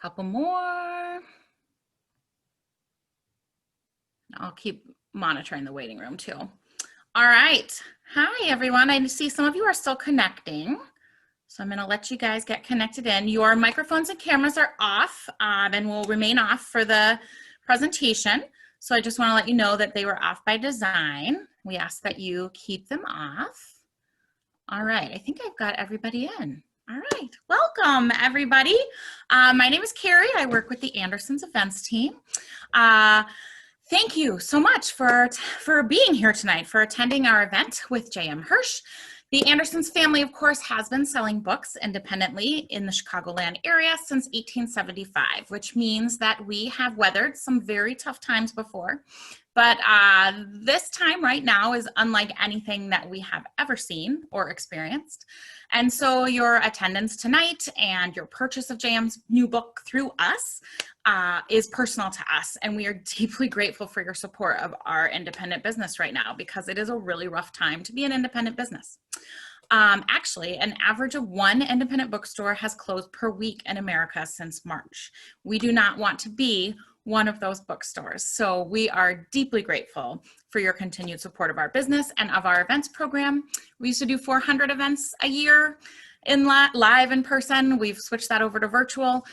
Couple more. I'll keep monitoring the waiting room too. All right. Hi, everyone. I see some of you are still connecting. So I'm going to let you guys get connected in. Your microphones and cameras are off and will remain off for the presentation. So I just want to let you know that they were off by design. We ask that you keep them off. All right. I think I've got everybody in. All right. Welcome, everybody. My name is Carrie. I work with the Andersons events team. Thank you so much for being here tonight, for attending our event with JM Hirsch. The Andersons family, of course, has been selling books independently in the Chicagoland area since 1875, which means that we have weathered some very tough times before. But this time right now is unlike anything that we have ever seen or experienced. And so your attendance tonight and your purchase of JM's new book through us is personal to us. And we are deeply grateful for your support of our independent business right now, because it is a really rough time to be an independent business. Actually, an average of 1 independent bookstore has closed per week in America since March. We do not want to be one of those bookstores. So we are deeply grateful for your continued support of our business and of our events program. We used to do 400 events a year in live in person. We've switched that over to virtual.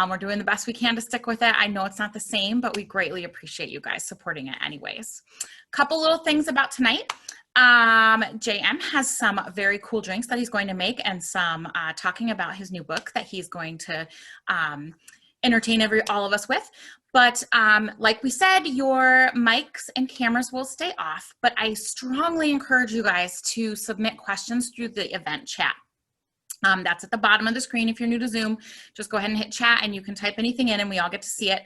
We're doing the best we can to stick with it. I know it's not the same, but we greatly appreciate you guys supporting it anyways. Couple little things about tonight. JM has some very cool drinks that he's going to make, and some talking about his new book that he's going to entertain all of us with. But like we said, your mics and cameras will stay off, but I strongly encourage you guys to submit questions through the event chat. That's at the bottom of the screen. If you're new to Zoom, just go ahead and hit chat and you can type anything in and we all get to see it.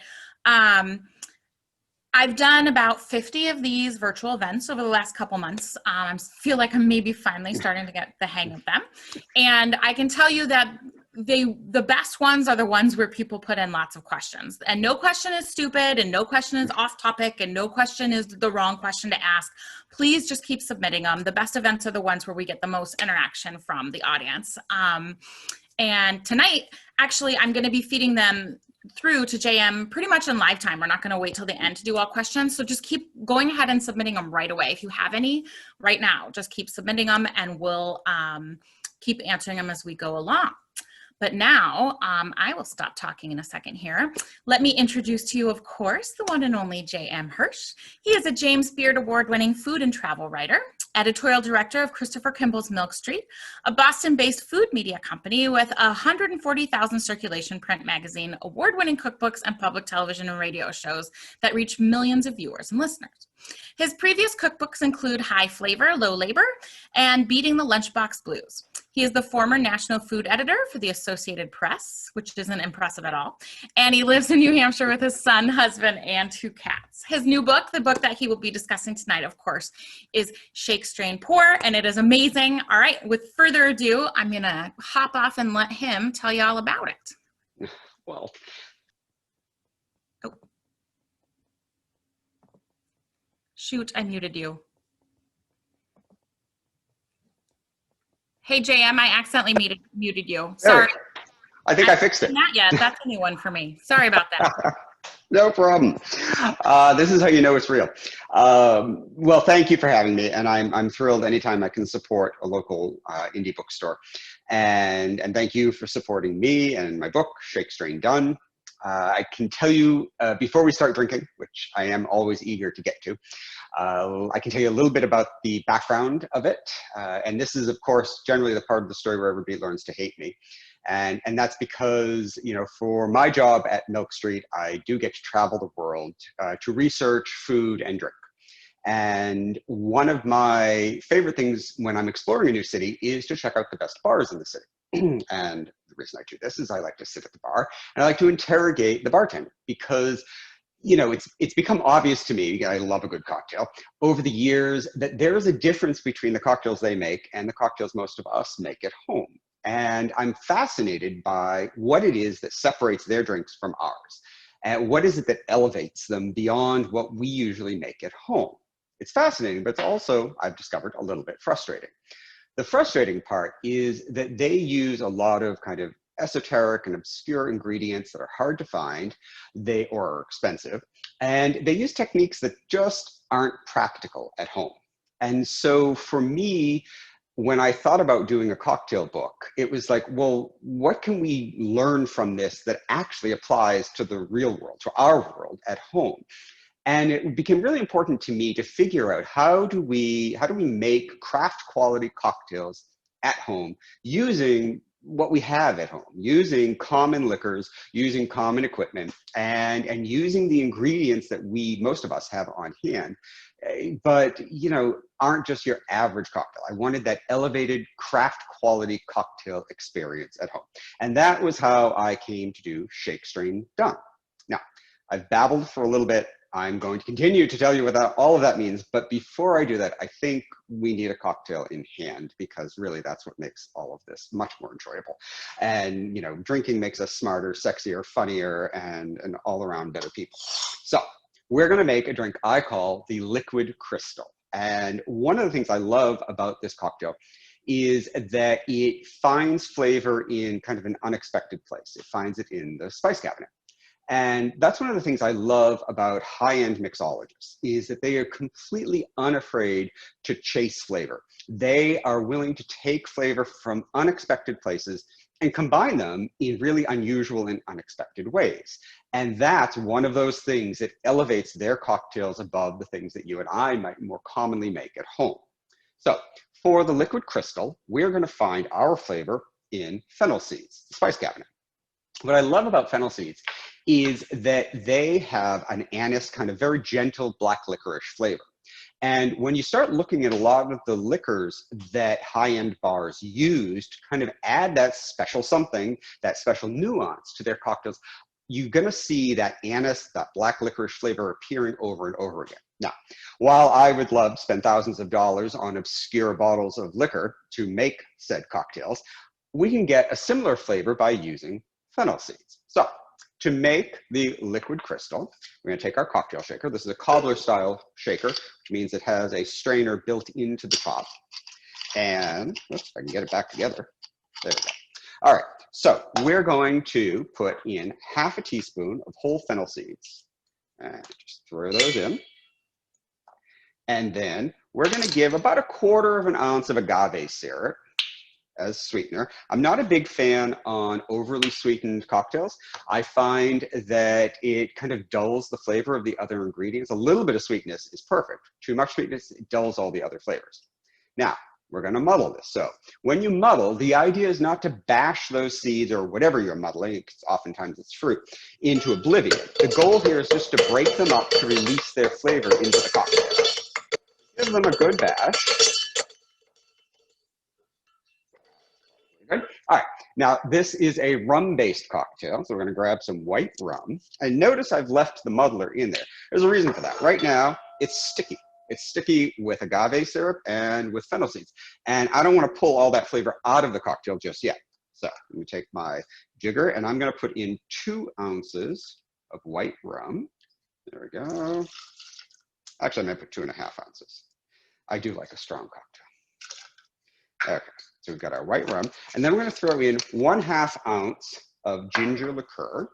I've done about 50 of these virtual events over the last couple months. I feel like I'm maybe finally starting to get the hang of them. And I can tell you that the best ones are the ones where people put in lots of questions. And no question is stupid, and no question is off topic, and no question is the wrong question to ask. Please just keep submitting them. The best events are the ones where we get the most interaction from the audience. And tonight, actually, I'm going to be feeding them through to JM pretty much in live time. We're not going to wait till the end to do all questions. So just keep going ahead and submitting them right away. If you have any right now, just keep submitting them and we'll keep answering them as we go along. But now I will stop talking in a second here. Let me introduce to you, of course, the one and only JM Hirsch. He is a James Beard Award-winning food and travel writer, editorial director of Christopher Kimball's Milk Street, a Boston-based food media company with 140,000 circulation print magazine, award-winning cookbooks, and public television and radio shows that reach millions of viewers and listeners. His previous cookbooks include High Flavor, Low Labor, and Beating the Lunchbox Blues. He is the former national food editor for the Associated Press, which isn't impressive at all. And he lives in New Hampshire with his son, husband, and 2 cats. His new book, the book that he will be discussing tonight, of course, is Shake, Strain, Pour, and it is amazing. All right, with further ado, I'm going to hop off and let him tell you all about it. Well. Oh. Shoot, I muted you. Hey, JM, I accidentally muted you. Sorry. I think I fixed it. Not yet. That's a new one for me. Sorry about that. No problem. This is how you know it's real. Well, thank you for having me, and I'm thrilled anytime I can support a local indie bookstore. And thank you for supporting me and my book, Shake, Strain, Done. I can tell you, before we start drinking, which I am always eager to get to, I can tell you a little bit about the background of it. And this is, of course, generally the part of the story where everybody learns to hate me. And that's because, you know, for my job at Milk Street, I do get to travel the world to research food and drink. And one of my favorite things when I'm exploring a new city is to check out the best bars in the city. And the reason I do this is I like to sit at the bar and I like to interrogate the bartender, because you know, it's become obvious to me, I love a good cocktail, over the years that there is a difference between the cocktails they make and the cocktails most of us make at home. And I'm fascinated by what it is that separates their drinks from ours. And what is it that elevates them beyond what we usually make at home? It's fascinating, but it's also, I've discovered, a little bit frustrating. The frustrating part is that they use a lot of kind of esoteric and obscure ingredients that are hard to find, or are expensive, and they use techniques that just aren't practical at home. And so for me, when I thought about doing a cocktail book, it was like, well, what can we learn from this that actually applies to the real world, to our world at home? And it became really important to me to figure out how do we make craft quality cocktails at home using what we have at home, using common liquors, using common equipment, and using the ingredients that most of us have on hand, but aren't just your average cocktail. I wanted that elevated craft quality cocktail experience at home. And that was how I came to do Shake, Strain, Done. Now, I've babbled for a little bit. I'm going to continue to tell you what all of that means, but before I do that, I think we need a cocktail in hand, because really that's what makes all of this much more enjoyable. And drinking makes us smarter, sexier, funnier, and all around better people. So we're going to make a drink I call the Liquid Crystal. And one of the things I love about this cocktail is that it finds flavor in kind of an unexpected place. It finds it in the spice cabinet. And that's one of the things I love about high-end mixologists, is that they are completely unafraid to chase flavor. They are willing to take flavor from unexpected places and combine them in really unusual and unexpected ways. And that's one of those things that elevates their cocktails above the things that you and I might more commonly make at home. So for the Liquid Crystal, we're going to find our flavor in fennel seeds, the spice cabinet. What I love about fennel seeds is that they have an anise, kind of very gentle black licorice flavor. And when you start looking at a lot of the liquors that high-end bars use to kind of add that special something, that special nuance to their cocktails, you're going to see that anise, that black licorice flavor appearing over and over again. Now, while I would love to spend thousands of dollars on obscure bottles of liquor to make said cocktails, we can get a similar flavor by using fennel seeds. So to make the Liquid Crystal, we're going to take our cocktail shaker. This is a cobbler style shaker, which means it has a strainer built into the top. And oops, I can get it back together. There we go. All right, so we're going to put in half a teaspoon of whole fennel seeds, and just throw those in. And then we're going to give about 1/4 ounce of agave syrup as sweetener. I'm not a big fan on overly sweetened cocktails. I find that it kind of dulls the flavor of the other ingredients. A little bit of sweetness is perfect. Too much sweetness, it dulls all the other flavors. Now, we're going to muddle this. So when you muddle, the idea is not to bash those seeds or whatever you're muddling, because oftentimes it's fruit, into oblivion. The goal here is just to break them up to release their flavor into the cocktail. Give them a good bash. Good. All right, now this is a rum-based cocktail, so we're going to grab some white rum. And notice I've left the muddler in there. There's a reason for that. Right now, it's sticky. It's sticky with agave syrup and with fennel seeds. And I don't want to pull all that flavor out of the cocktail just yet. So let me take my jigger, and I'm going to put in 2 ounces of white rum. There we go. Actually, I'm going to put 2.5 ounces. I do like a strong cocktail. Okay. So we've got our white rum, and then we're going to throw in 1/2 ounce of ginger liqueur.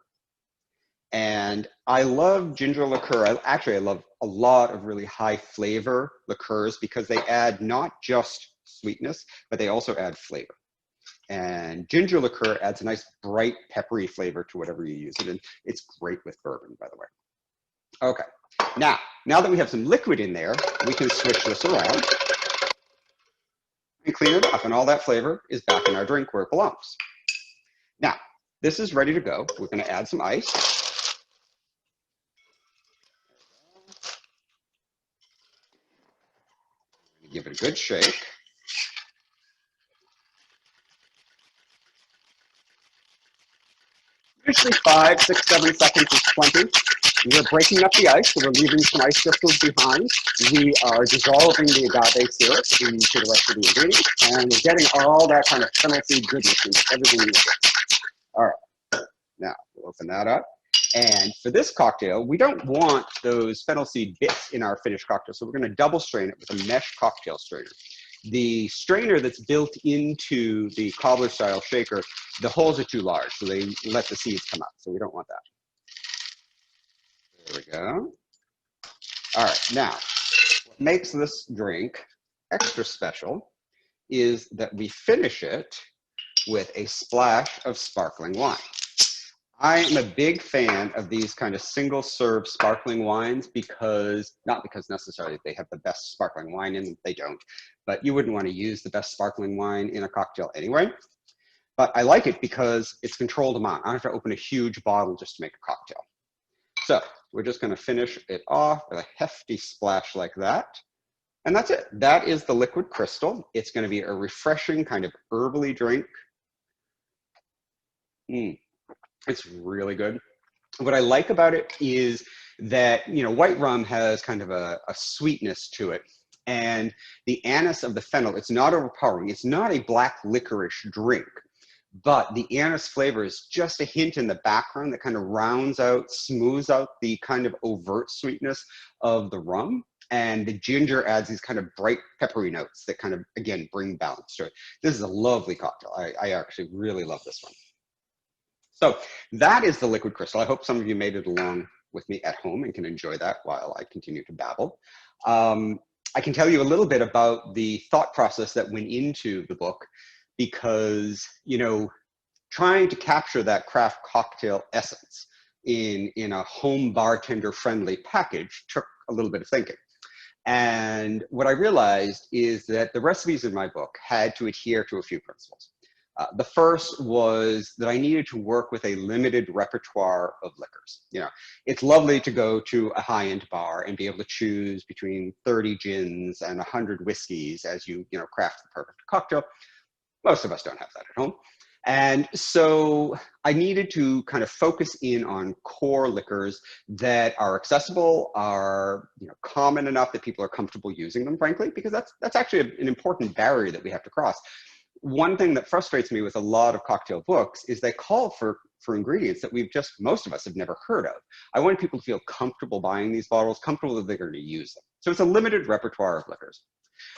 And I love ginger liqueur. I love a lot of really high flavor liqueurs because they add not just sweetness, but they also add flavor. And ginger liqueur adds a nice bright peppery flavor to whatever you use it in. It's great with bourbon, by the way. Okay, now that we have some liquid in there, we can switch this around and clean it up, and all that flavor is back in our drink where it belongs. Now, this is ready to go. We're going to add some ice. Give it a good shake. Usually 5, 6, 7 seconds is plenty. We're breaking up the ice, so we're leaving some ice crystals behind. We are dissolving the agave syrup into the rest of the ingredients, and we're getting all that kind of fennel seed goodness into everything we do. All right, now we'll open that up. And for this cocktail, we don't want those fennel seed bits in our finished cocktail, so we're going to double strain it with a mesh cocktail strainer. The strainer that's built into the cobbler style shaker, the holes are too large, so they let the seeds come out. So we don't want that. There we go. All right, now, what makes this drink extra special is that we finish it with a splash of sparkling wine. I am a big fan of these kind of single serve sparkling wines because, not because necessarily they have the best sparkling wine in them, they don't, but you wouldn't want to use the best sparkling wine in a cocktail anyway. But I like it because it's controlled amount. I don't have to open a huge bottle just to make a cocktail. So we're just going to finish it off with a hefty splash like that. And that's it. That is the liquid crystal. It's going to be a refreshing kind of herbally drink. It's really good. What I like about it is that, you know, white rum has kind of a sweetness to it. And the anise of the fennel, it's not overpowering. It's not a black licorice drink, but the anise flavor is just a hint in the background that kind of rounds out, smooths out the kind of overt sweetness of the rum. And the ginger adds these kind of bright peppery notes that kind of, again, bring balance to it. This is a lovely cocktail. I actually really love this one. So that is the liquid crystal. I hope some of you made it along with me at home and can enjoy that while I continue to babble. I can tell you a little bit about the thought process that went into the book because, you know, trying to capture that craft cocktail essence in a home bartender friendly package took a little bit of thinking. And what I realized is that the recipes in my book had to adhere to a few principles. The first was that I needed to work with a limited repertoire of liquors. You know, it's lovely to go to a high-end bar and be able to choose between 30 gins and 100 whiskeys as you craft the perfect cocktail. Most of us don't have that at home. And so I needed to kind of focus in on core liquors that are accessible, are common enough that people are comfortable using them, frankly, because that's actually an important barrier that we have to cross. One thing that frustrates me with a lot of cocktail books is they call for ingredients that most of us have never heard of. I want people to feel comfortable buying these bottles, comfortable that they're going to use them. So it's a limited repertoire of liquors.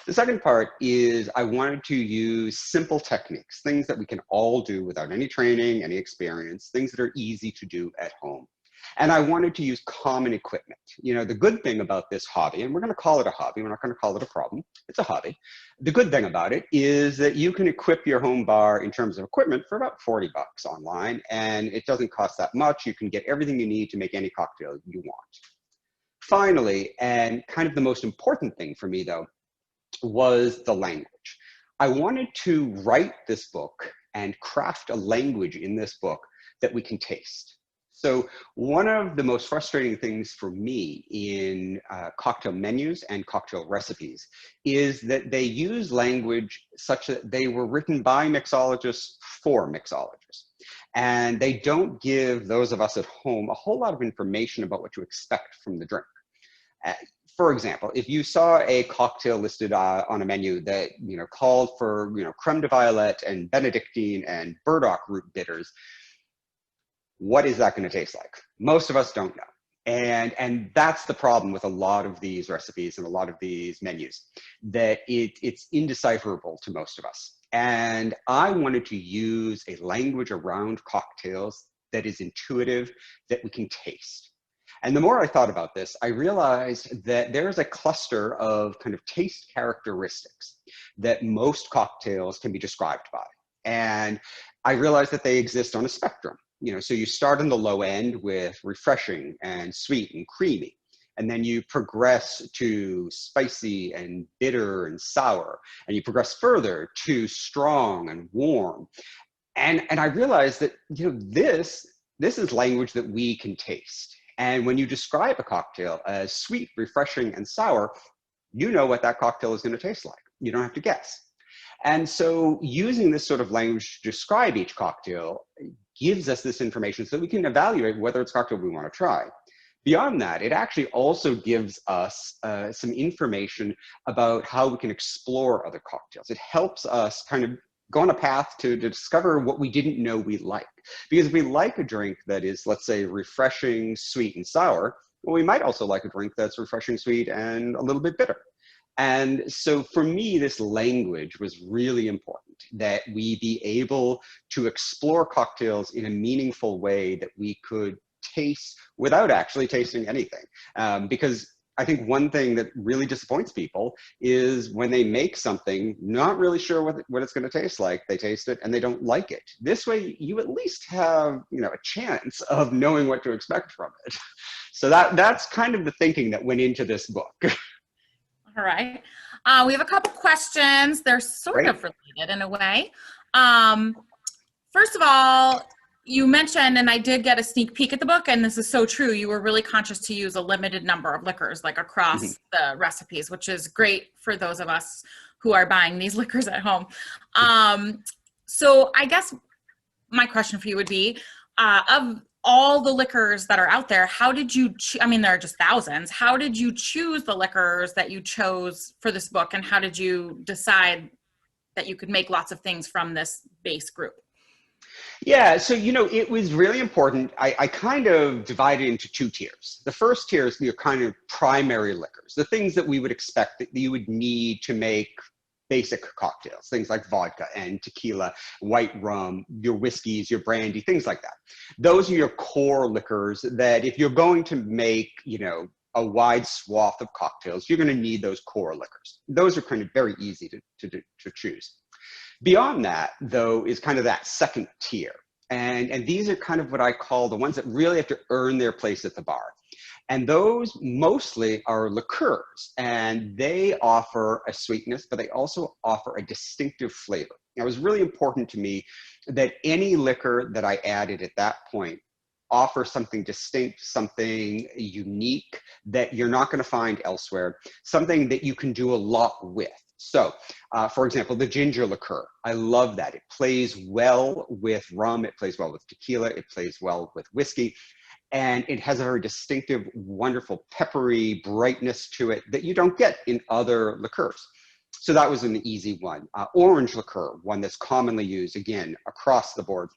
The second part is I wanted to use simple techniques, things that we can all do without any training, any experience, things that are easy to do at home. And I wanted to use common equipment. The good thing about this hobby, and we're going to call it a hobby, we're not going to call it a problem, it's a hobby. The good thing about it is that you can equip your home bar in terms of equipment for about 40 bucks online, and it doesn't cost that much. You can get everything you need to make any cocktail you want. Finally, and kind of the most important thing for me though, was the language. I wanted to write this book and craft a language in this book that we can taste. So one of the most frustrating things for me in cocktail menus and cocktail recipes is that they use language such that they were written by mixologists for mixologists. And they don't give those of us at home a whole lot of information about what to expect from the drink. For example, if you saw a cocktail listed on a menu that called for creme de violette and Benedictine and burdock root bitters, what is that going to taste like? Most of us don't know. And that's the problem with a lot of these recipes and a lot of these menus, that it's indecipherable to most of us. And I wanted to use a language around cocktails that is intuitive, that we can taste. And the more I thought about this, I realized that there's a cluster of kind of taste characteristics that most cocktails can be described by. And I realized that they exist on a spectrum. So you start on the low end with refreshing and sweet and creamy, and then you progress to spicy and bitter and sour, and you progress further to strong and warm. And I realized that this is language that we can taste. And when you describe a cocktail as sweet, refreshing, and sour, you know what that cocktail is going to taste like. You don't have to guess. And so using this sort of language to describe each cocktail gives us this information so that we can evaluate whether it's a cocktail we want to try. Beyond that, it actually also gives us some information about how we can explore other cocktails. It helps us kind of go on a path to discover what we didn't know we like. Because if we like a drink that is, let's say, refreshing, sweet, and sour, well, we might also like a drink that's refreshing, sweet, and a little bit bitter. And so for me, this language was really important, that we be able to explore cocktails in a meaningful way that we could taste without actually tasting anything. Because I think one thing that really disappoints people is when they make something, not really sure what it's going to taste like. They taste it and they don't like it. This way, you at least have, you know, a chance of knowing what to expect from it. So that's kind of the thinking that went into this book. All right. We have a couple questions. They're sort Great. of related in a way. First of all, you mentioned, and I did get a sneak peek at the book, and this is so true, you were really conscious to use a limited number of liquors, like across the recipes, which is great for those of us who are buying these liquors at home. So I guess my question for you would be, of all the liquors that are out there, how did you, I mean, there are just thousands. How did you choose the liquors that you chose for this book? And how did you decide that you could make lots of things from this base group? Yeah, so you know, it was really important. I kind of divided into two tiers. The first tier is your kind of primary liquors, the things that we would expect that you would need to make basic cocktails, things like vodka and tequila, white rum, your whiskeys, your brandy, things like that. Those are your core liquors that if you're going to make, you know, a wide swath of cocktails, you're going to need those core liquors. Those are kind of very easy to choose. Beyond that, though, is kind of that second tier. And these are kind of what I call the ones that really have to earn their place at the bar. And those mostly are liqueurs, and they offer a sweetness, but they also offer a distinctive flavor. Now, it was really important to me that any liquor that I added at that point offer something distinct, something unique that you're not going to find elsewhere, something that you can do a lot with. So, for example, the ginger liqueur, I love that. It plays well with rum, it plays well with tequila, it plays well with whiskey, and it has a very distinctive, wonderful, peppery brightness to it that you don't get in other liqueurs. So that was an easy one. Orange liqueur, one that's commonly used, again, across the board.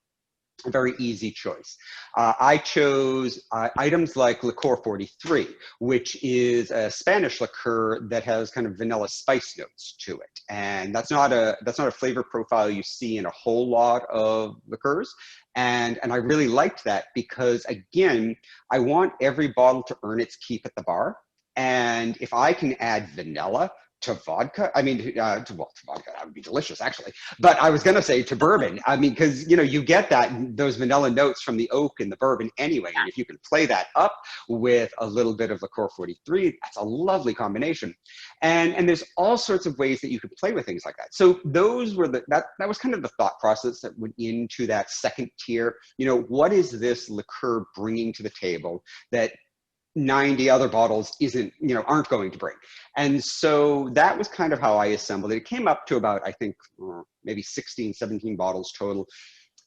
A very easy choice. I chose items like Liqueur 43, which is a Spanish liqueur that has kind of vanilla spice notes to it. And that's not a flavor profile you see in a whole lot of liqueurs. And I really liked that because, again, I want every bottle to earn its keep at the bar. And if I can add vanilla to vodka, I mean, to vodka, that would be delicious, actually. But I was going to say to bourbon, I mean, because, you know, you get those vanilla notes from the oak in the bourbon anyway. And if you can play that up with a little bit of Liqueur 43, that's a lovely combination. And there's all sorts of ways that you could play with things like that. So those were that was kind of the thought process that went into that second tier. You know, what is this liqueur bringing to the table that 90 other bottles aren't going to bring? And so that was kind of how I assembled it. It came up to about, I think, maybe 16, 17 bottles total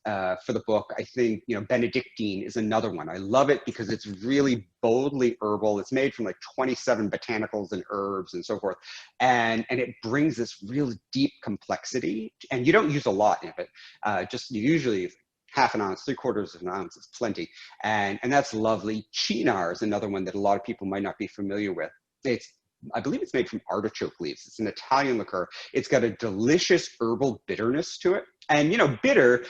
for the book. I think, you know, Benedictine is another one. I love it because it's really boldly herbal. It's made from like 27 botanicals and herbs and so forth. And it brings this real deep complexity, and you don't use a lot of it. Just usually half an ounce, 3/4 of an ounce is plenty. And that's lovely. Chinar is another one that a lot of people might not be familiar with. I believe it's made from artichoke leaves. It's an Italian liqueur. It's got a delicious herbal bitterness to it. And, you know, bitter,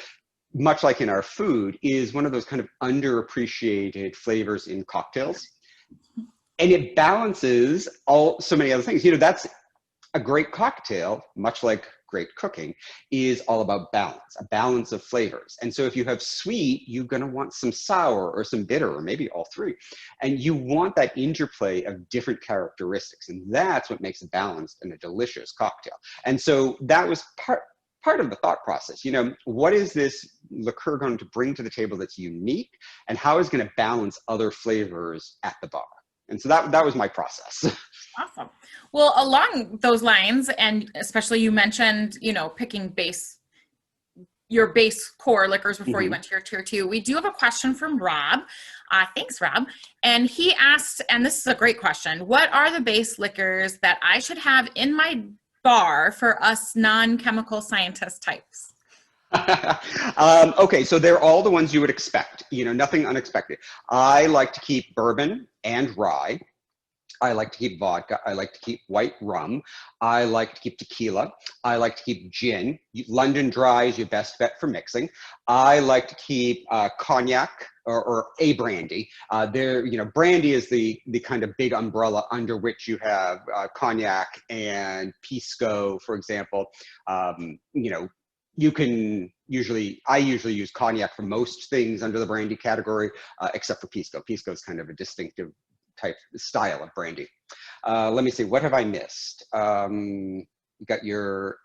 much like in our food, is one of those kind of underappreciated flavors in cocktails. And it balances so many other things. You know, that's a great cocktail, much like great cooking, is all about balance, a balance of flavors. And so if you have sweet, you're going to want some sour or some bitter, or maybe all three. And you want that interplay of different characteristics. And that's what makes a balanced and a delicious cocktail. And so that was part of the thought process. You know, what is this liqueur going to bring to the table that's unique? And how is it going to balance other flavors at the bar? And so that was my process. Awesome. Well, along those lines, and especially you mentioned, you know, picking your base core liquors before you went to your tier 2. We do have a question from Rob. Thanks, Rob. And he asked, and this is a great question, what are the base liquors that I should have in my bar for us non-chemical scientist types? Okay, so they're all the ones you would expect, you know, nothing unexpected. I like to keep bourbon and rye. I like to keep vodka. I like to keep white rum. I like to keep tequila. I like to keep gin. London Dry is your best bet for mixing. I like to keep cognac or a brandy. Brandy is the kind of big umbrella under which you have cognac and pisco, for example. I usually use cognac for most things under the brandy category, except for pisco. Pisco is kind of a distinctive type style of brandy. Let me see, what have I missed? You got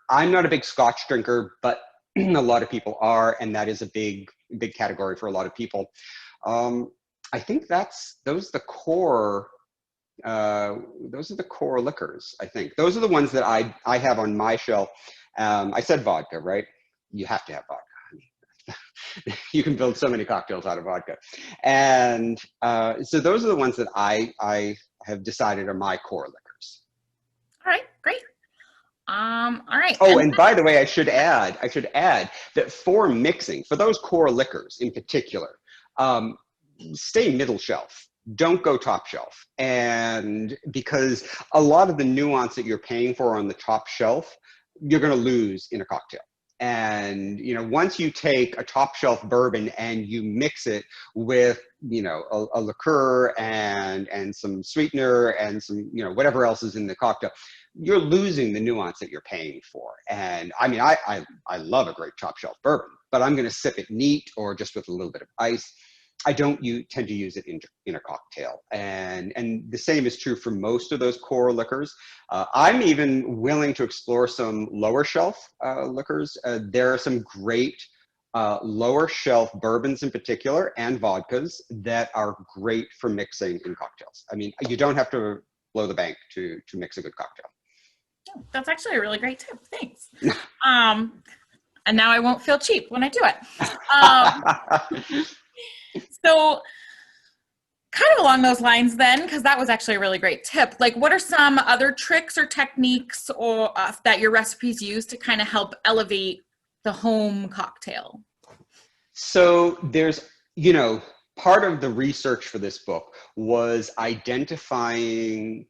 I'm not a big Scotch drinker, but a lot of people are, and that is a big category for a lot of people. I think those are the core liquors. I think those are the ones that I have on my shelf. I said vodka, right? You have to have vodka. You can build so many cocktails out of vodka. And so those are the ones that I have decided are my core liquors. All right, great. All right. Oh, and by the way, I should add that for mixing, for those core liquors in particular, stay middle shelf. Don't go top shelf. And because a lot of the nuance that you're paying for on the top shelf, you're going to lose in a cocktail. And once you take a top shelf bourbon and you mix it with a liqueur and some sweetener and some whatever else is in the cocktail, you're losing the nuance that you're paying for. And I mean, I love a great top shelf bourbon, but I'm going to sip it neat or just with a little bit of ice. I don't tend to use it in a cocktail. And the same is true for most of those core liquors. I'm even willing to explore some lower shelf liquors. There are some great lower shelf bourbons in particular and vodkas that are great for mixing in cocktails. I mean, you don't have to blow the bank to mix a good cocktail. Oh, that's actually a really great tip. Thanks. And now I won't feel cheap when I do it. So kind of along those lines then, because that was actually a really great tip, like what are some other tricks or techniques or that your recipes use to kind of help elevate the home cocktail? So there's, part of the research for this book was identifying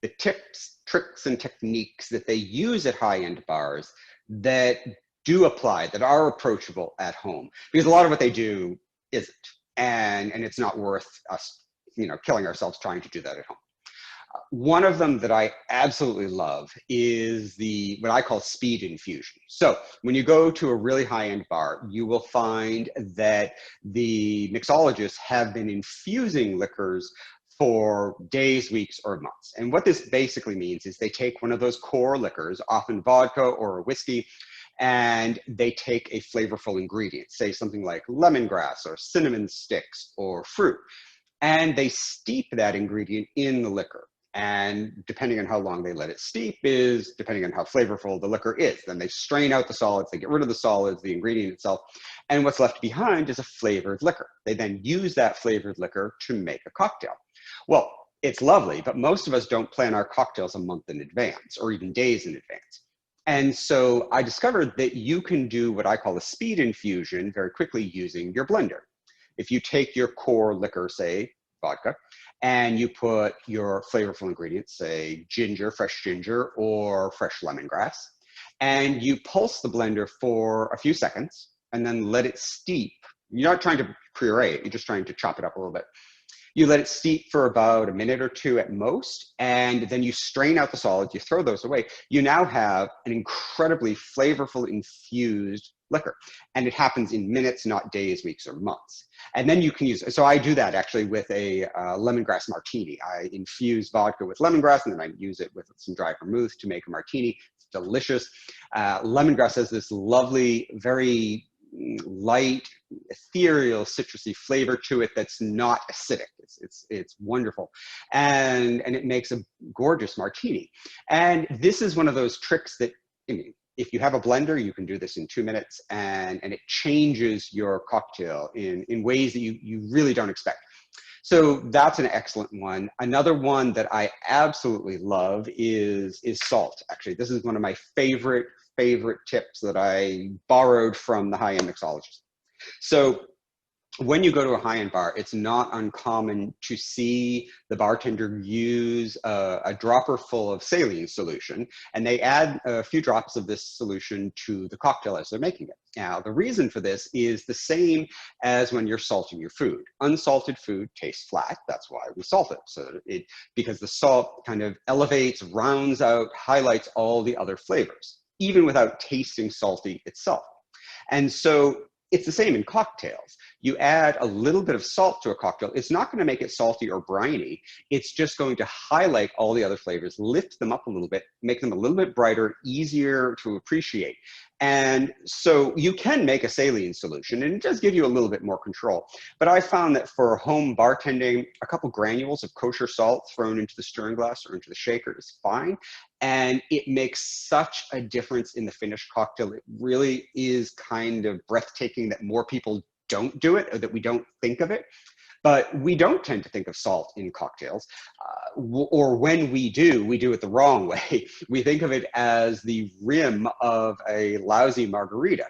the tips, tricks, and techniques that they use at high-end bars that do apply, that are approachable at home. Because a lot of what they do isn't. And it's not worth us, killing ourselves trying to do that at home. One of them that I absolutely love is what I call speed infusion. So when you go to a really high-end bar, you will find that the mixologists have been infusing liquors for days, weeks, or months. And what this basically means is they take one of those core liquors, often vodka or a whiskey, and they take a flavorful ingredient, say something like lemongrass or cinnamon sticks or fruit, and they steep that ingredient in the liquor. And depending on how long they let it steep is depending on how flavorful the liquor is. Then they strain out the solids, they get rid of the solids, the ingredient itself, and what's left behind is a flavored liquor. They then use that flavored liquor to make a cocktail. Well, it's lovely, but most of us don't plan our cocktails a month in advance or even days in advance. And so I discovered that you can do what I call a speed infusion very quickly using your blender. If you take your core liquor, say vodka, and you put your flavorful ingredients, say ginger, fresh ginger, or fresh lemongrass, and you pulse the blender for a few seconds and then let it steep. You're not trying to puree it, you're just trying to chop it up a little bit. You let it steep for about a minute or two at most, and then you strain out the solids, you throw those away. You now have an incredibly flavorful infused liquor, and it happens in minutes, not days, weeks, or months. And then you can use, so I do that actually with a lemongrass martini. I infuse vodka with lemongrass, and then I use it with some dry vermouth to make a martini. It's delicious. Lemongrass has this lovely, very light, ethereal, citrusy flavor to it that's not acidic. It's wonderful. And it makes a gorgeous martini. And this is one of those tricks that, I mean, if you have a blender, you can do this in 2 minutes, and it changes your cocktail in ways that you really don't expect. So that's an excellent one. Another one that I absolutely love is salt. Actually, this is one of my favorite tips that I borrowed from the high-end mixologist. So when you go to a high-end bar, it's not uncommon to see the bartender use a dropper full of saline solution, and they add a few drops of this solution to the cocktail as they're making it. Now, the reason for this is the same as when you're salting your food. Unsalted food tastes flat. That's why we salt it. So because the salt kind of elevates, rounds out, highlights all the other flavors, even without tasting salty itself. And so it's the same in cocktails. You add a little bit of salt to a cocktail, it's not going to make it salty or briny. It's just going to highlight all the other flavors, lift them up a little bit, make them a little bit brighter, easier to appreciate. And so you can make a saline solution, and it does give you a little bit more control. But I found that for home bartending, a couple granules of kosher salt thrown into the stirring glass or into the shaker is fine. And it makes such a difference in the finished cocktail. It really is kind of breathtaking that more people don't do it, or that we don't think of it. But we don't tend to think of salt in cocktails, or when we do it the wrong way. We think of it as the rim of a lousy margarita.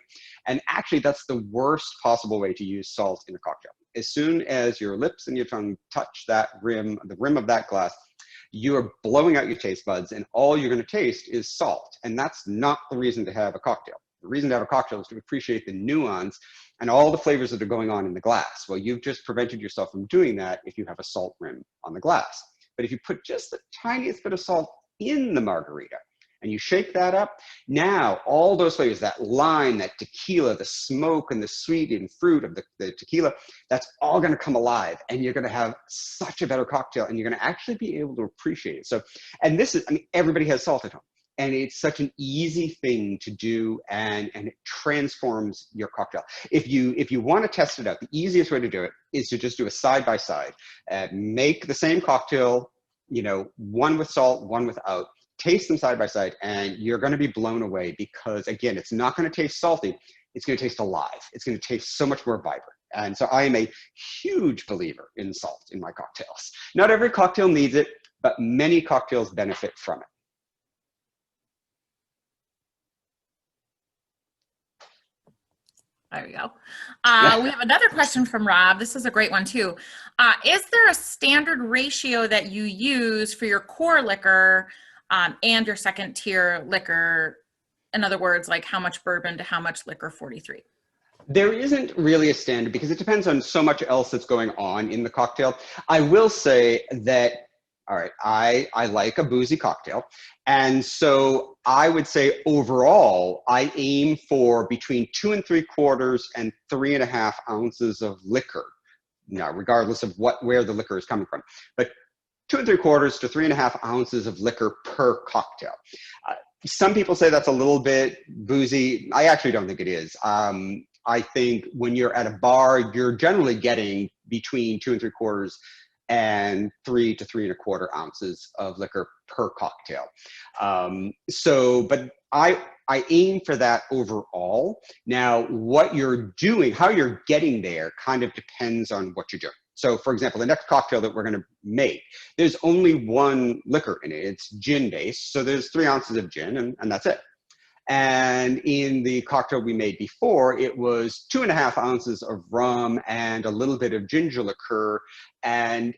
And actually, that's the worst possible way to use salt in a cocktail. As soon as your lips and your tongue touch that rim, the rim of that glass, you're blowing out your taste buds, and all you're going to taste is salt. And that's not the reason to have a cocktail. The reason to have a cocktail is to appreciate the nuance and all the flavors that are going on in the glass. Well, you've just prevented yourself from doing that if you have a salt rim on the glass. But if you put just the tiniest bit of salt in the margarita and you shake that up, now all those flavors, that lime, that tequila, the smoke and the sweet and fruit of the tequila, that's all going to come alive, and you're going to have such a better cocktail, and you're going to actually be able to appreciate it. So, and this is, I mean, everybody has salt at home. And it's such an easy thing to do, and it transforms your cocktail. If you want to test it out, the easiest way to do it is to just do a side-by-side. Make the same cocktail, you know, one with salt, one without. Taste them side by side, and you're going to be blown away, because again, it's not going to taste salty. It's going to taste alive. It's going to taste so much more vibrant. And so I am a huge believer in salt in my cocktails. Not every cocktail needs it, but many cocktails benefit from it. There we go. We have another question from Rob. This is a great one too. Is there a standard ratio that you use for your core liquor and your second tier liquor? In other words, like how much bourbon to how much liquor 43? There isn't really a standard, because it depends on so much else that's going on in the cocktail. I will say that, all right, I like a boozy cocktail. And so I would say overall, I aim for between 2 3/4 and 3.5 ounces of liquor. Now, regardless of where the liquor is coming from, but 2 3/4 to 3.5 ounces of liquor per cocktail. Some people say that's a little bit boozy. I actually don't think it is. I think when you're at a bar, you're generally getting between 2 3/4 and 3 to 3.25 ounces of liquor per cocktail. But I aim for that overall. Now, what you're doing, how you're getting there, kind of depends on what you're doing. So, for example, the next cocktail that we're going to make, there's only one liquor in it. It's gin based. So there's 3 ounces of gin, and that's it. And in the cocktail we made before, it was 2.5 ounces of rum and a little bit of ginger liqueur. And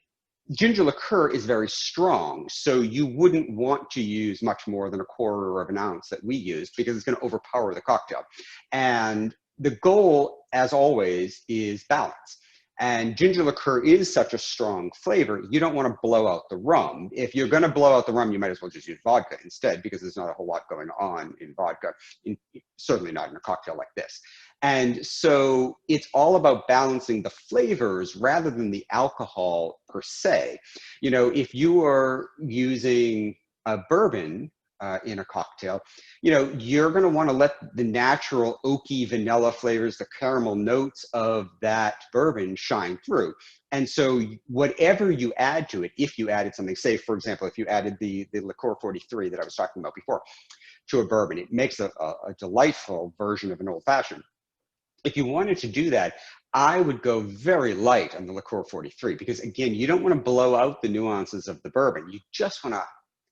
ginger liqueur is very strong, so you wouldn't want to use much more than 1/4 of an ounce that we used, because it's going to overpower the cocktail. And the goal, as always, is balance. And ginger liqueur is such a strong flavor, you don't want to blow out the rum. If you're going to blow out the rum, you might as well just use vodka instead, because there's not a whole lot going on in vodka, certainly not in a cocktail like this. And so it's all about balancing the flavors rather than the alcohol per se. You know, if you are using a bourbon in a cocktail, you know, you're going to want to let the natural oaky vanilla flavors, the caramel notes of that bourbon shine through. And so whatever you add to it, if you added something, say, for example, if you added the liqueur 43 that I was talking about before to a bourbon, it makes a delightful version of an old fashioned. If you wanted to do that, I would go very light on the liqueur 43, because again, you don't want to blow out the nuances of the bourbon. You just want to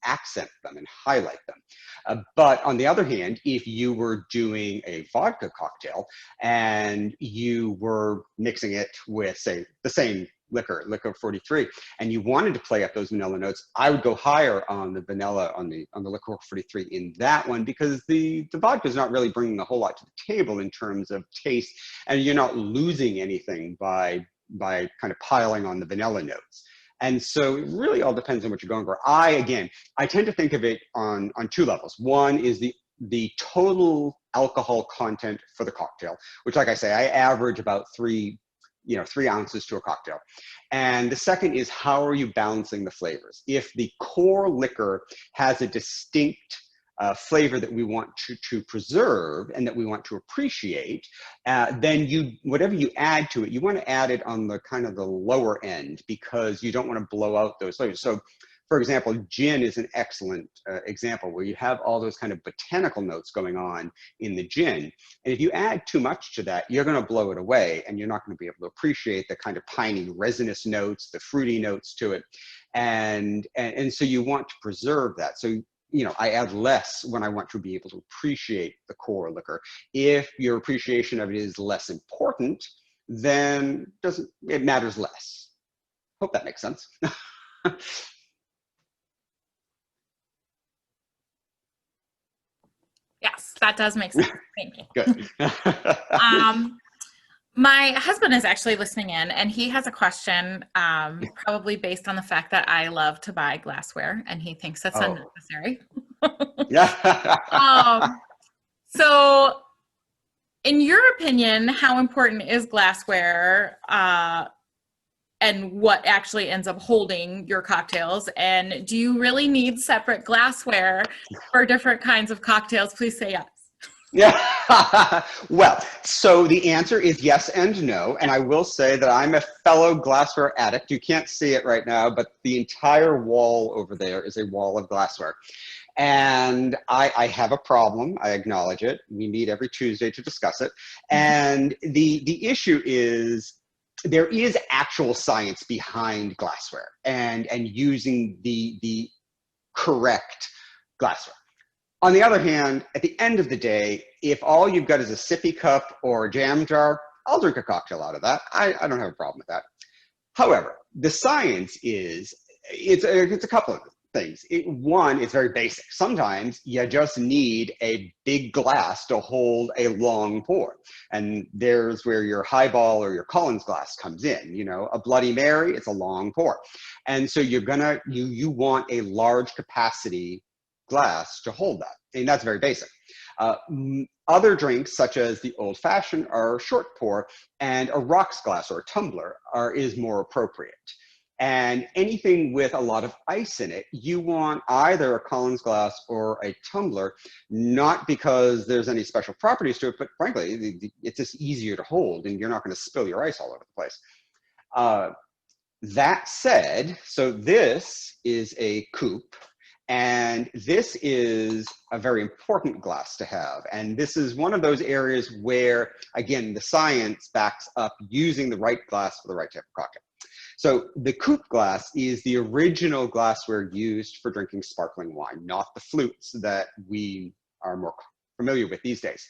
accent them and highlight them. But on the other hand, if you were doing a vodka cocktail and you were mixing it with, say, the same liquor 43, and you wanted to play up those vanilla notes, I would go higher on the vanilla on the liqueur 43 in that one, because the vodka is not really bringing a whole lot to the table in terms of taste, and you're not losing anything by kind of piling on the vanilla notes. And so it really all depends on what you're going for. I tend to think of it on two levels. One is the total alcohol content for the cocktail, which, like I say, I average about 3 ounces to a cocktail. And the second is, how are you balancing the flavors? If the core liquor has a distinct flavor that we want to preserve and that we want to appreciate, then whatever you add to it, you want to add it on the kind of the lower end, because you don't want to blow out those flavors. So, for example, gin is an excellent example where you have all those kind of botanical notes going on in the gin. And if you add too much to that, you're going to blow it away, and you're not going to be able to appreciate the kind of piney, resinous notes, the fruity notes to it. And so you want to preserve that. So, I add less when I want to be able to appreciate the core liquor. If your appreciation of it is less important, then it matters less. Hope that makes sense. Yes, that does make sense. Thank you. Good. My husband is actually listening in, and he has a question, probably based on the fact that I love to buy glassware, and he thinks that's unnecessary. Yeah. So, in your opinion, how important is glassware, and what actually ends up holding your cocktails? And do you really need separate glassware for different kinds of cocktails? Please say yes. Yeah. Well, so the answer is yes and no. And I will say that I'm a fellow glassware addict. You can't see it right now, but the entire wall over there is a wall of glassware. And I have a problem. I acknowledge it. We meet every Tuesday to discuss it. And the issue is, there is actual science behind glassware and using the correct glassware. On the other hand, at the end of the day, if all you've got is a sippy cup or a jam jar, I'll drink a cocktail out of that. I don't have a problem with that. However, the science is, it's a couple of things. One, it's very basic. Sometimes you just need a big glass to hold a long pour. And there's where your highball or your Collins glass comes in. A Bloody Mary, it's a long pour. And so you want a large capacity glass to hold that. And that's very basic. Other drinks, such as the old fashioned, are short pour, and a rocks glass or a tumbler is more appropriate. And anything with a lot of ice in it, you want either a Collins glass or a tumbler, not because there's any special properties to it, but frankly, it's just easier to hold, and you're not going to spill your ice all over the place. That said, so this is a coupe. And this is a very important glass to have. And this is one of those areas where, again, the science backs up using the right glass for the right type of cocktail. So the coupe glass is the original glassware used for drinking sparkling wine, not the flutes that we are more familiar with these days.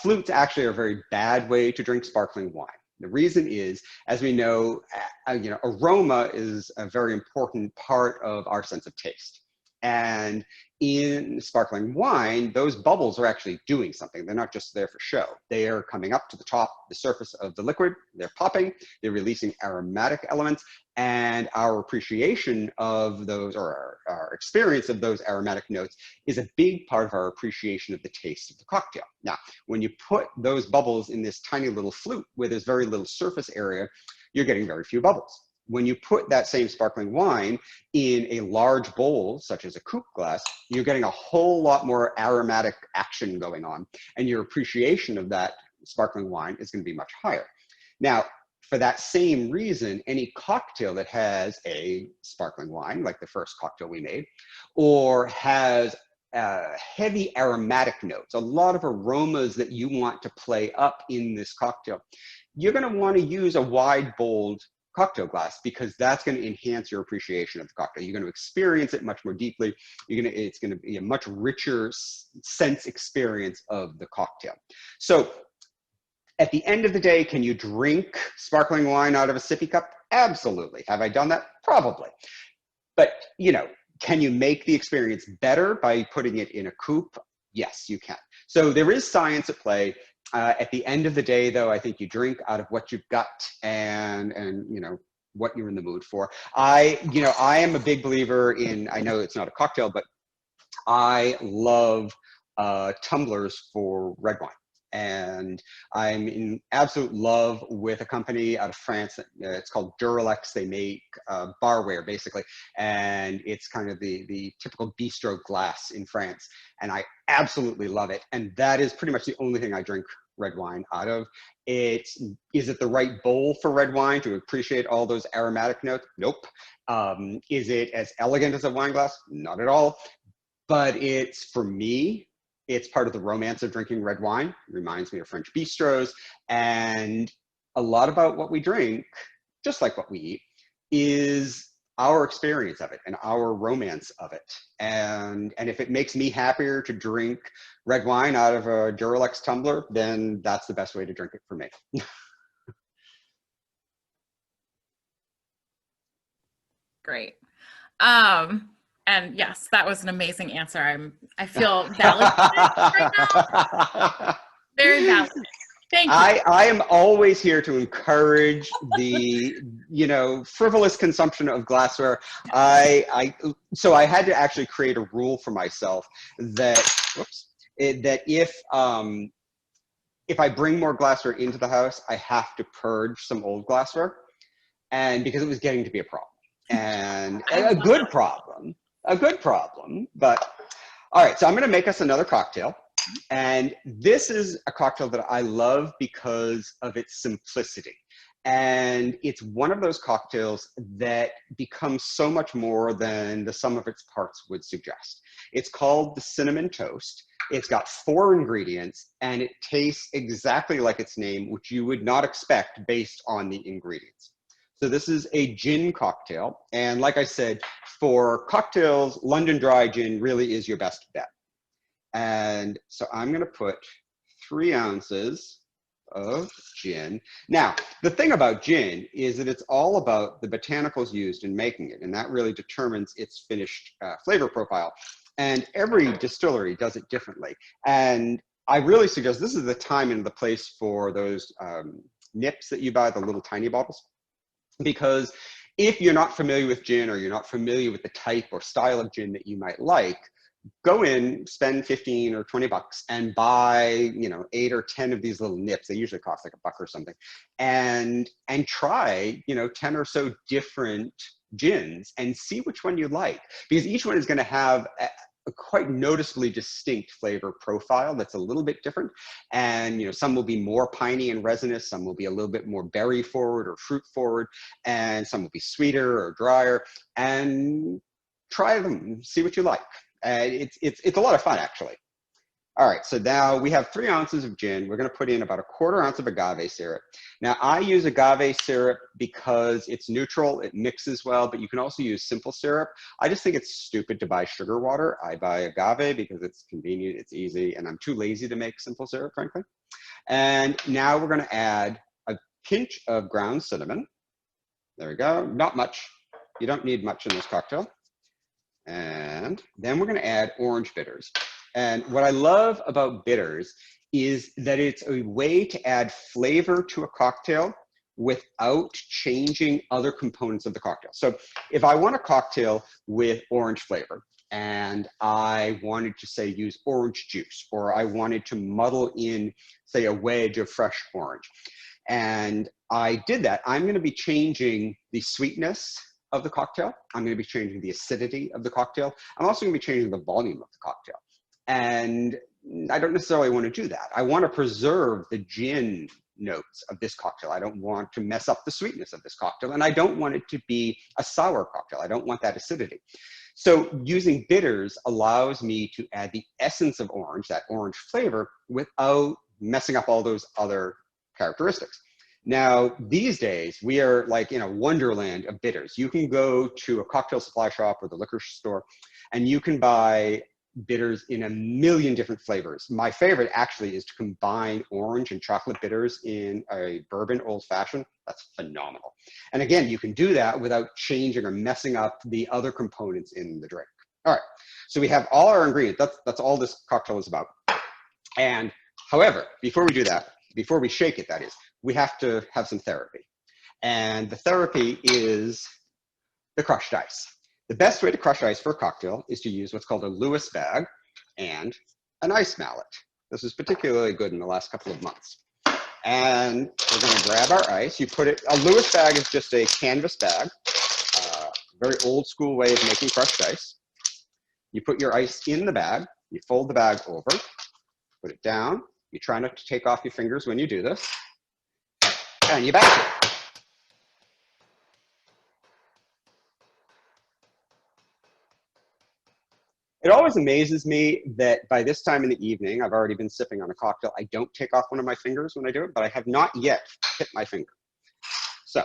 Flutes actually are a very bad way to drink sparkling wine. The reason is, as we know, aroma is a very important part of our sense of taste. And in sparkling wine, those bubbles are actually doing something. They're not just there for show. They are coming up to the surface of the liquid. They're popping, they're releasing aromatic elements, and our appreciation of those, or our experience of those aromatic notes, is a big part of our appreciation of the taste of the cocktail. Now, when you put those bubbles in this tiny little flute where there's very little surface area, you're getting very few bubbles. When you put that same sparkling wine in a large bowl, such as a coupe glass, you're getting a whole lot more aromatic action going on, and your appreciation of that sparkling wine is going to be much higher. Now, for that same reason, any cocktail that has a sparkling wine, like the first cocktail we made, or has heavy aromatic notes, a lot of aromas that you want to play up in this cocktail, you're going to want to use a wide bowled cocktail glass, because that's going to enhance your appreciation of the cocktail. You're going to experience it much more deeply. It's going to be a much richer sense experience of the cocktail. So at the end of the day, can you drink sparkling wine out of a sippy cup? Absolutely. Have I done that? Probably. But, you know, can you make the experience better by putting it in a coupe? Yes, you can. So there is science at play. At the end of the day, though, I think you drink out of what you've got and you know, what you're in the mood for. I am a big believer in, I know it's not a cocktail, but I love tumblers for red wine. And I'm in absolute love with a company out of France. It's called Duralex. They make barware, basically. And it's kind of the typical bistro glass in France. And I absolutely love it. And that is pretty much the only thing I drink red wine out of. Is it the right bowl for red wine to appreciate all those aromatic notes? Nope. Is it as elegant as a wine glass? Not at all. But for me, it's part of the romance of drinking red wine. It reminds me of French bistros. And a lot about what we drink, just like what we eat, is our experience of it and our romance of it. And if it makes me happier to drink red wine out of a Duralex tumbler, then that's the best way to drink it for me. Great. And yes, that was an amazing answer. I feel validated right now. Very validated. Thank you. I am always here to encourage the, you know, frivolous consumption of glassware. So I had to actually create a rule for myself that, that if I bring more glassware into the house, I have to purge some old glassware, and because it was getting to be a problem, and a good problem. But all right, so I'm going to make us another cocktail. And this is a cocktail that I love because of its simplicity. And it's one of those cocktails that becomes so much more than the sum of its parts would suggest. It's called the Cinnamon Toast. It's got 4 ingredients, and it tastes exactly like its name, which you would not expect based on the ingredients. So this is a gin cocktail. And like I said, for cocktails, London Dry gin really is your best bet. And so I'm going to put 3 ounces of gin. Now, the thing about gin is that it's all about the botanicals used in making it, and that really determines its finished flavor profile. And every distillery does it differently. And I really suggest this is the time and the place for those nips that you buy, the little tiny bottles. Because if you're not familiar with gin, or you're not familiar with the type or style of gin that you might like, go in, spend 15 or 20 bucks and buy, you know, 8 or 10 of these little nips. They usually cost like $1 or something, and try, you know, 10 or so different gins and see which one you like, because each one is going to have a quite noticeably distinct flavor profile that's a little bit different. And, you know, some will be more piney and resinous, some will be a little bit more berry forward or fruit forward, and some will be sweeter or drier. And try them, see what you like. It's a lot of fun, actually. All right, so now we have 3 ounces of gin. We're going to put in about 1/4 ounce of agave syrup. Now, I use agave syrup because it's neutral, it mixes well, but you can also use simple syrup. I just think it's stupid to buy sugar water. I buy agave because it's convenient, it's easy, and I'm too lazy to make simple syrup, frankly. And now we're going to add a pinch of ground cinnamon. There we go, not much. You don't need much in this cocktail. And then we're going to add orange bitters. And what I love about bitters is that it's a way to add flavor to a cocktail without changing other components of the cocktail. So if I want a cocktail with orange flavor, and I wanted to, say, use orange juice, or I wanted to muddle in, say, a wedge of fresh orange, and I did that, I'm going to be changing the sweetness of the cocktail. I'm going to be changing the acidity of the cocktail. I'm also going to be changing the volume of the cocktail. And I don't necessarily want to do that. I want to preserve the gin notes of this cocktail. I don't want to mess up the sweetness of this cocktail. And I don't want it to be a sour cocktail. I don't want that acidity. So using bitters allows me to add the essence of orange, that orange flavor, without messing up all those other characteristics. Now, these days, we are like in a wonderland of bitters. You can go to a cocktail supply shop or the liquor store, and you can buy bitters in a million different flavors. My favorite actually is to combine orange and chocolate bitters in a bourbon old fashioned. That's phenomenal. And again, you can do that without changing or messing up the other components in the drink. All right, so we have all our ingredients. That's all this cocktail is about. And however, before we do that, before we shake it, that is, we have to have some therapy. And the therapy is the crushed ice. The best way to crush ice for a cocktail is to use what's called a Lewis bag and an ice mallet. This is particularly good in the last couple of months. And we're going to grab our ice. You put it, a Lewis bag is just a canvas bag, very old school way of making crushed ice. You put your ice in the bag, you fold the bag over, put it down. You try not to take off your fingers when you do this, and you back it. It always amazes me that by this time in the evening, I've already been sipping on a cocktail. I don't take off one of my fingers when I do it, but I have not yet hit my finger. So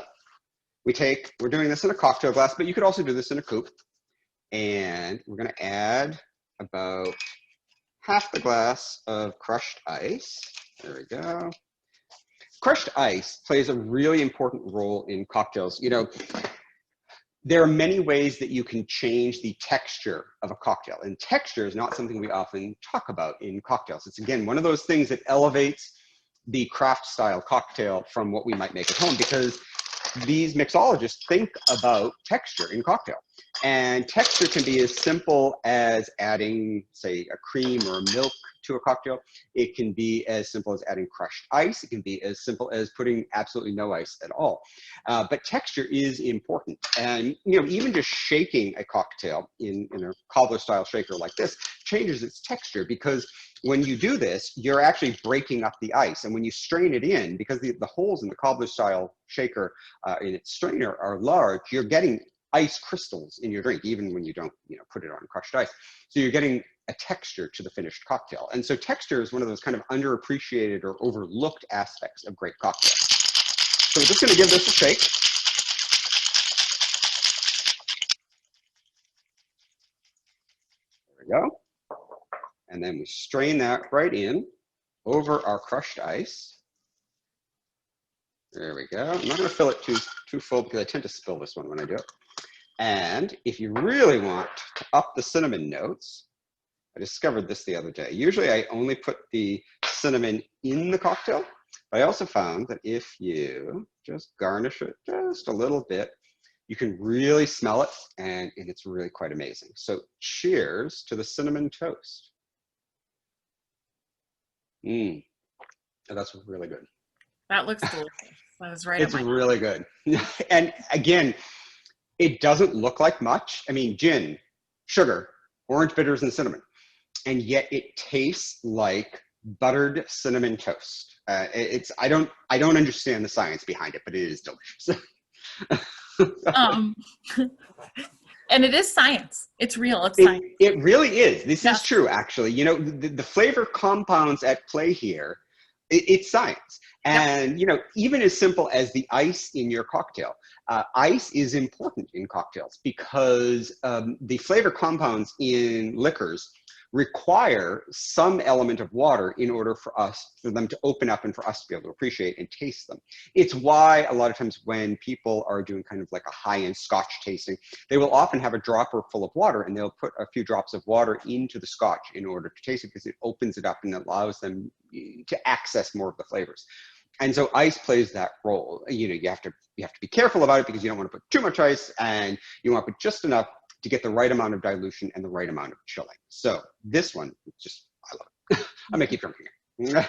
we're doing this in a cocktail glass, but you could also do this in a coupe. And we're gonna add about half the glass of crushed ice. There we go. Crushed ice plays a really important role in cocktails. You know, there are many ways that you can change the texture of a cocktail, and texture is not something we often talk about in cocktails. It's, again, one of those things that elevates the craft style cocktail from what we might make at home, because these mixologists think about texture in cocktail. And texture can be as simple as adding, say, a cream or a milk to a cocktail. It can be as simple as adding crushed ice. It can be as simple as putting absolutely no ice at all. But texture is important. And you know, even just shaking a cocktail in a cobbler style shaker like this changes its texture, because when you do this, you're actually breaking up the ice. And when you strain it in, because the holes in the cobbler style shaker in its strainer are large, you're getting ice crystals in your drink, even when you don't, put it on crushed ice. So you're getting a texture to the finished cocktail. And so texture is one of those kind of underappreciated or overlooked aspects of great cocktails. So we're just going to give this a shake. There we go. And then we strain that right in over our crushed ice. There we go. I'm not going to fill it too full, because I tend to spill this one when I do it. And if you really want to up the cinnamon notes, I discovered this the other day. Usually I only put the cinnamon in the cocktail, but I also found that if you just garnish it just a little bit, you can really smell it, and it's really quite amazing. So cheers to the cinnamon toast. Oh, that's really good. That looks delicious. That was right. It's really good. And again, it doesn't look like much. I mean, gin, sugar, orange bitters, and cinnamon. And yet it tastes like buttered cinnamon toast. I don't understand the science behind it, but it is delicious. And it is science. It's real. It's science. It really is. This is true, actually. The flavor compounds at play here, it's science. And, even as simple as the ice in your cocktail, ice is important in cocktails, because the flavor compounds in liquors require some element of water in order for them to open up and for us to be able to appreciate and taste them. It's why a lot of times when people are doing kind of like a high-end scotch tasting, they will often have a dropper full of water, and they'll put a few drops of water into the scotch in order to taste it, because it opens it up and allows them to access more of the flavors. And so ice plays that role. You have to be careful about it, because you don't want to put too much ice, and you want to put just enough to get the right amount of dilution and the right amount of chilling. So this one, I love it. I'm gonna keep drinking it.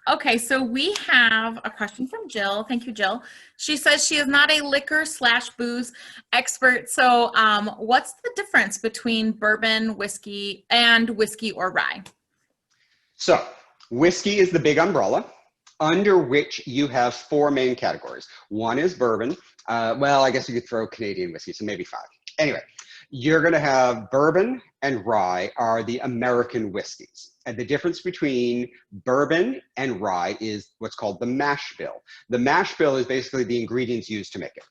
Okay, so we have a question from Jill. Thank you, Jill. She says she is not a liquor/booze expert. So what's the difference between bourbon, whiskey, and whiskey or rye? So whiskey is the big umbrella, under which you have four main categories. One is bourbon. Well, I guess you could throw Canadian whiskey, so maybe five. Anyway, you're going to have bourbon and rye are the American whiskeys. And the difference between bourbon and rye is what's called the mash bill. The mash bill is basically the ingredients used to make it.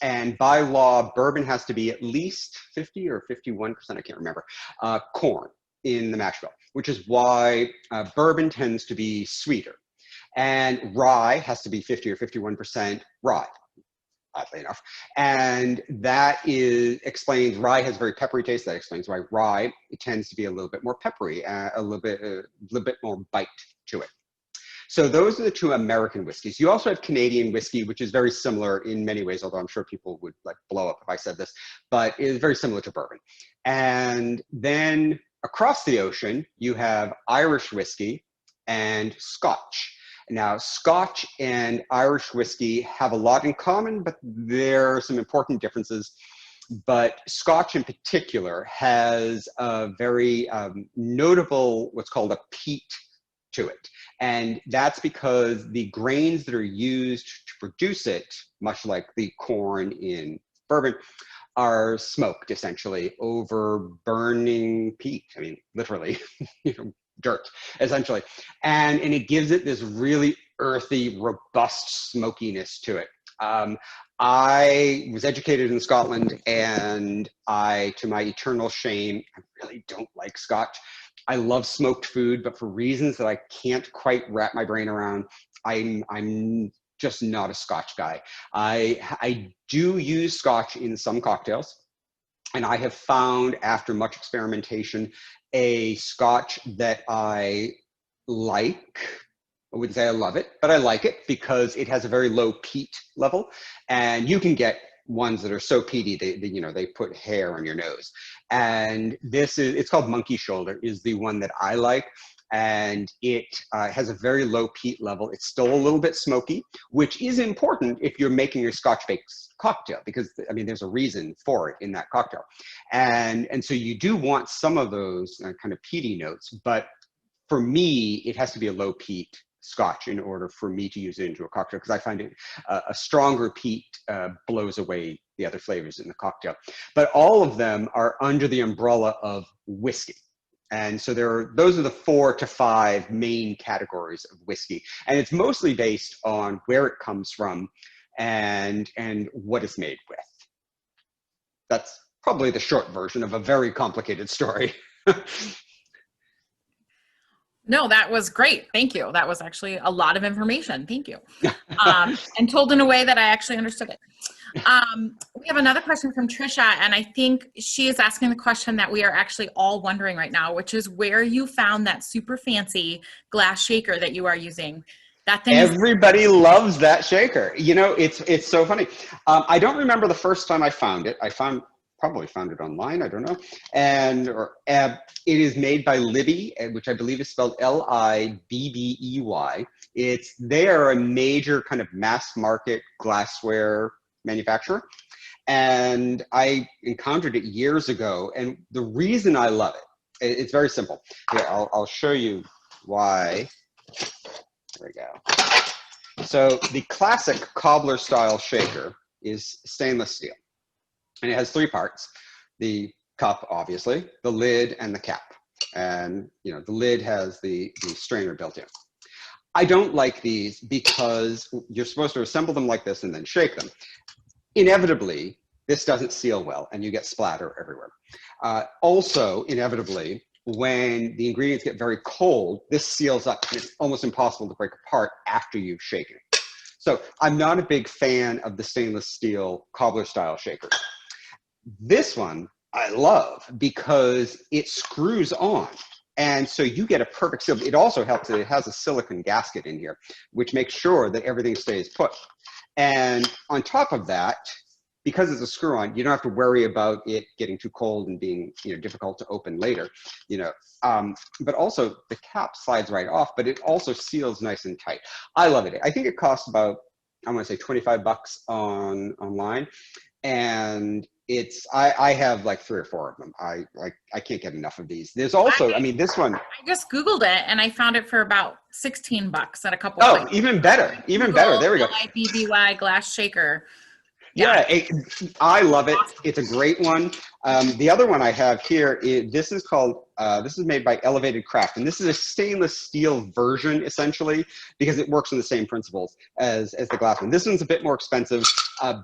And by law, bourbon has to be at least 50 or 51%, I can't remember, corn in the mash bill, which is why bourbon tends to be sweeter. And rye has to be 50 or 51% rye, oddly enough. And that explains rye has very peppery taste. That explains why rye tends to be a little bit more peppery, a little bit more bite to it. So those are the two American whiskeys. You also have Canadian whiskey, which is very similar in many ways, although I'm sure people would like blow up if I said this, but it is very similar to bourbon. And then across the ocean, you have Irish whiskey and Scotch. Now, Scotch and Irish whiskey have a lot in common, but there are some important differences. But Scotch in particular has a very notable, what's called a peat to it. And that's because the grains that are used to produce it, much like the corn in bourbon, are smoked essentially over burning peat. I mean, literally, dirt, essentially. And it gives it this really earthy, robust smokiness to it. I was educated in Scotland, and to my eternal shame, I really don't like Scotch. I love smoked food, but for reasons that I can't quite wrap my brain around, I'm just not a Scotch guy. I do use Scotch in some cocktails, and I have found, after much experimentation, a Scotch that I like. I wouldn't say I love it, but I like it because it has a very low peat level, and you can get ones that are so peaty they put hair on your nose. And it's called Monkey Shoulder is the one that I like, and it has a very low peat level. It's still a little bit smoky, which is important if you're making your Scotch-based cocktail, because I mean there's a reason for it in that cocktail, and so you do want some of those kind of peaty notes, but for me it has to be a low peat Scotch in order for me to use it into a cocktail, because I find it a stronger peat blows away the other flavors in the cocktail. But all of them are under the umbrella of whiskey. And so those are the 4 to 5 main categories of whiskey. And it's mostly based on where it comes from and what it's made with. That's probably the short version of a very complicated story. No, that was great. Thank you. That was actually a lot of information. Thank you. And told in a way that I actually understood it. We have another question from Trisha, and I think she is asking the question that we are actually all wondering right now, which is where you found that super fancy glass shaker that you are using. That thing Everybody loves that shaker. It's so funny. I don't remember the first time I found it. Probably found it online, I don't know. It is made by Libby, which I believe is spelled Libbey. They are a major kind of mass market glassware manufacturer. And I encountered it years ago. And the reason I love it's very simple. Here, I'll show you why. There we go. So the classic cobbler style shaker is stainless steel. And it has 3 parts: the cup, obviously, the lid, and the cap. And the lid has the strainer built in. I don't like these because you're supposed to assemble them like this and then shake them. Inevitably, this doesn't seal well, and you get splatter everywhere. Also, inevitably, when the ingredients get very cold, this seals up, and it's almost impossible to break apart after you've shaken it. So I'm not a big fan of the stainless steel cobbler style shakers. This one I love because it screws on, and so you get a perfect seal. It also helps that it has a silicone gasket in here, which makes sure that everything stays put. And on top of that, because it's a screw on, you don't have to worry about it getting too cold and being difficult to open later. But also the cap slides right off, but it also seals nice and tight. I love it. I think it costs about, I want to say $25 online. And I have like 3 or 4 of them. I can't get enough of these. There's also, this one. I just Googled it and I found it for about $16 at a couple. Oh, even better. There we go. LIBBY glass shaker. Yeah. Yeah, I love it. It's a great one. The other one I have here is this is called this is made by Elevated Craft, and this is a stainless steel version essentially because it works on the same principles as the glass one. This one's a bit more expensive,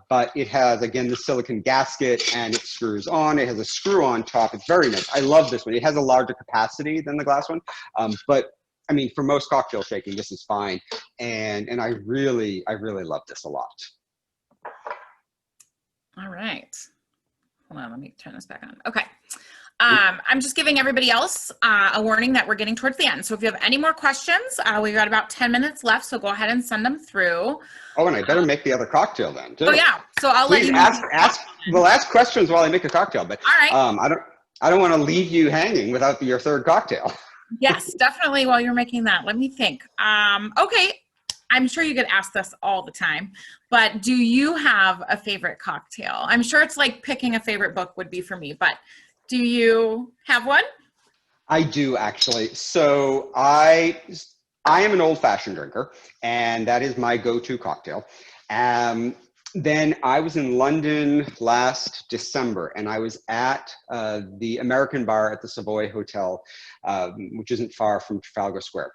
but it has again the silicon gasket and it screws on. It has a screw on top. It's very nice. I love this one. It has a larger capacity than the glass one, but I mean for most cocktail shaking, this is fine, and I really love this a lot. All right. Hold on, let me turn this back on. Okay. I'm just giving everybody else a warning that we're getting towards the end. So if you have any more questions, we've got about 10 minutes left. So go ahead and send them through. Oh, and I better make the other cocktail then, too. Oh yeah. So I'll let Please you ask. We'll ask questions while I make a cocktail, but all right. I don't want to leave you hanging without your third cocktail. Yes, definitely. While you're making that, let me think. Okay. I'm sure you get asked this all the time, but do you have a favorite cocktail? I'm sure it's like picking a favorite book would be for me, but do you have one? I do actually. So I am an old-fashioned drinker, and that is my go-to cocktail. Then I was in London last December, and I was at the American bar at the Savoy Hotel, which isn't far from Trafalgar Square.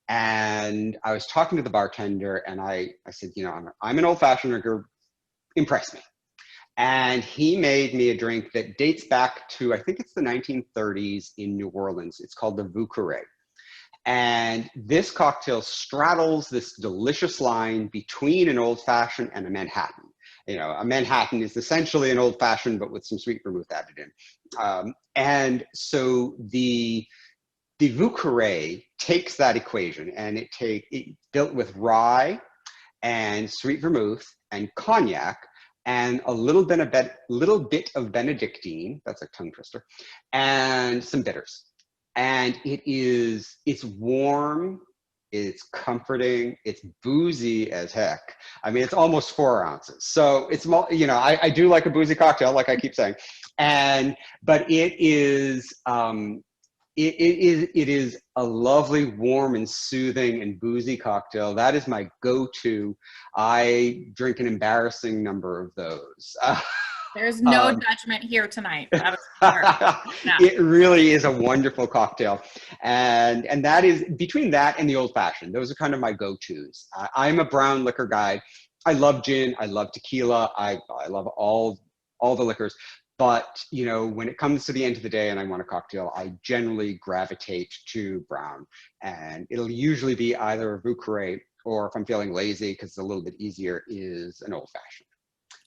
And I was talking to the bartender, and I said, you know, I'm an old-fashioned drinker. Impress me. And he made me a drink that dates back to, I think it's the 1930s in New Orleans. It's called the Vouqueret. And this cocktail straddles this delicious line between an old fashioned and a Manhattan. You know, a Manhattan is essentially an old fashioned, but with some sweet vermouth added in. And so the Vouqueret takes that equation and it built with rye and sweet vermouth and cognac and a little bit of Benedictine, that's a tongue twister, and some bitters. And it's warm, it's comforting, it's boozy as heck. I mean, it's almost 4 ounces. So it's, you know, I do like a boozy cocktail, like I keep saying. But it is, it is a lovely, warm and soothing and boozy cocktail. That is my go-to. I drink an embarrassing number of those. There's no judgment here tonight. That is yeah. It really is a wonderful cocktail. And that is, between that and the old fashioned, those are kind of my go-tos. I'm a brown liquor guy. I love gin, I love tequila, I love all the liquors. But, you know, when it comes to the end of the day and I want a cocktail, I generally gravitate to brown. And it'll usually be either a Vouqueret or if I'm feeling lazy, because it's a little bit easier, is an old fashioned.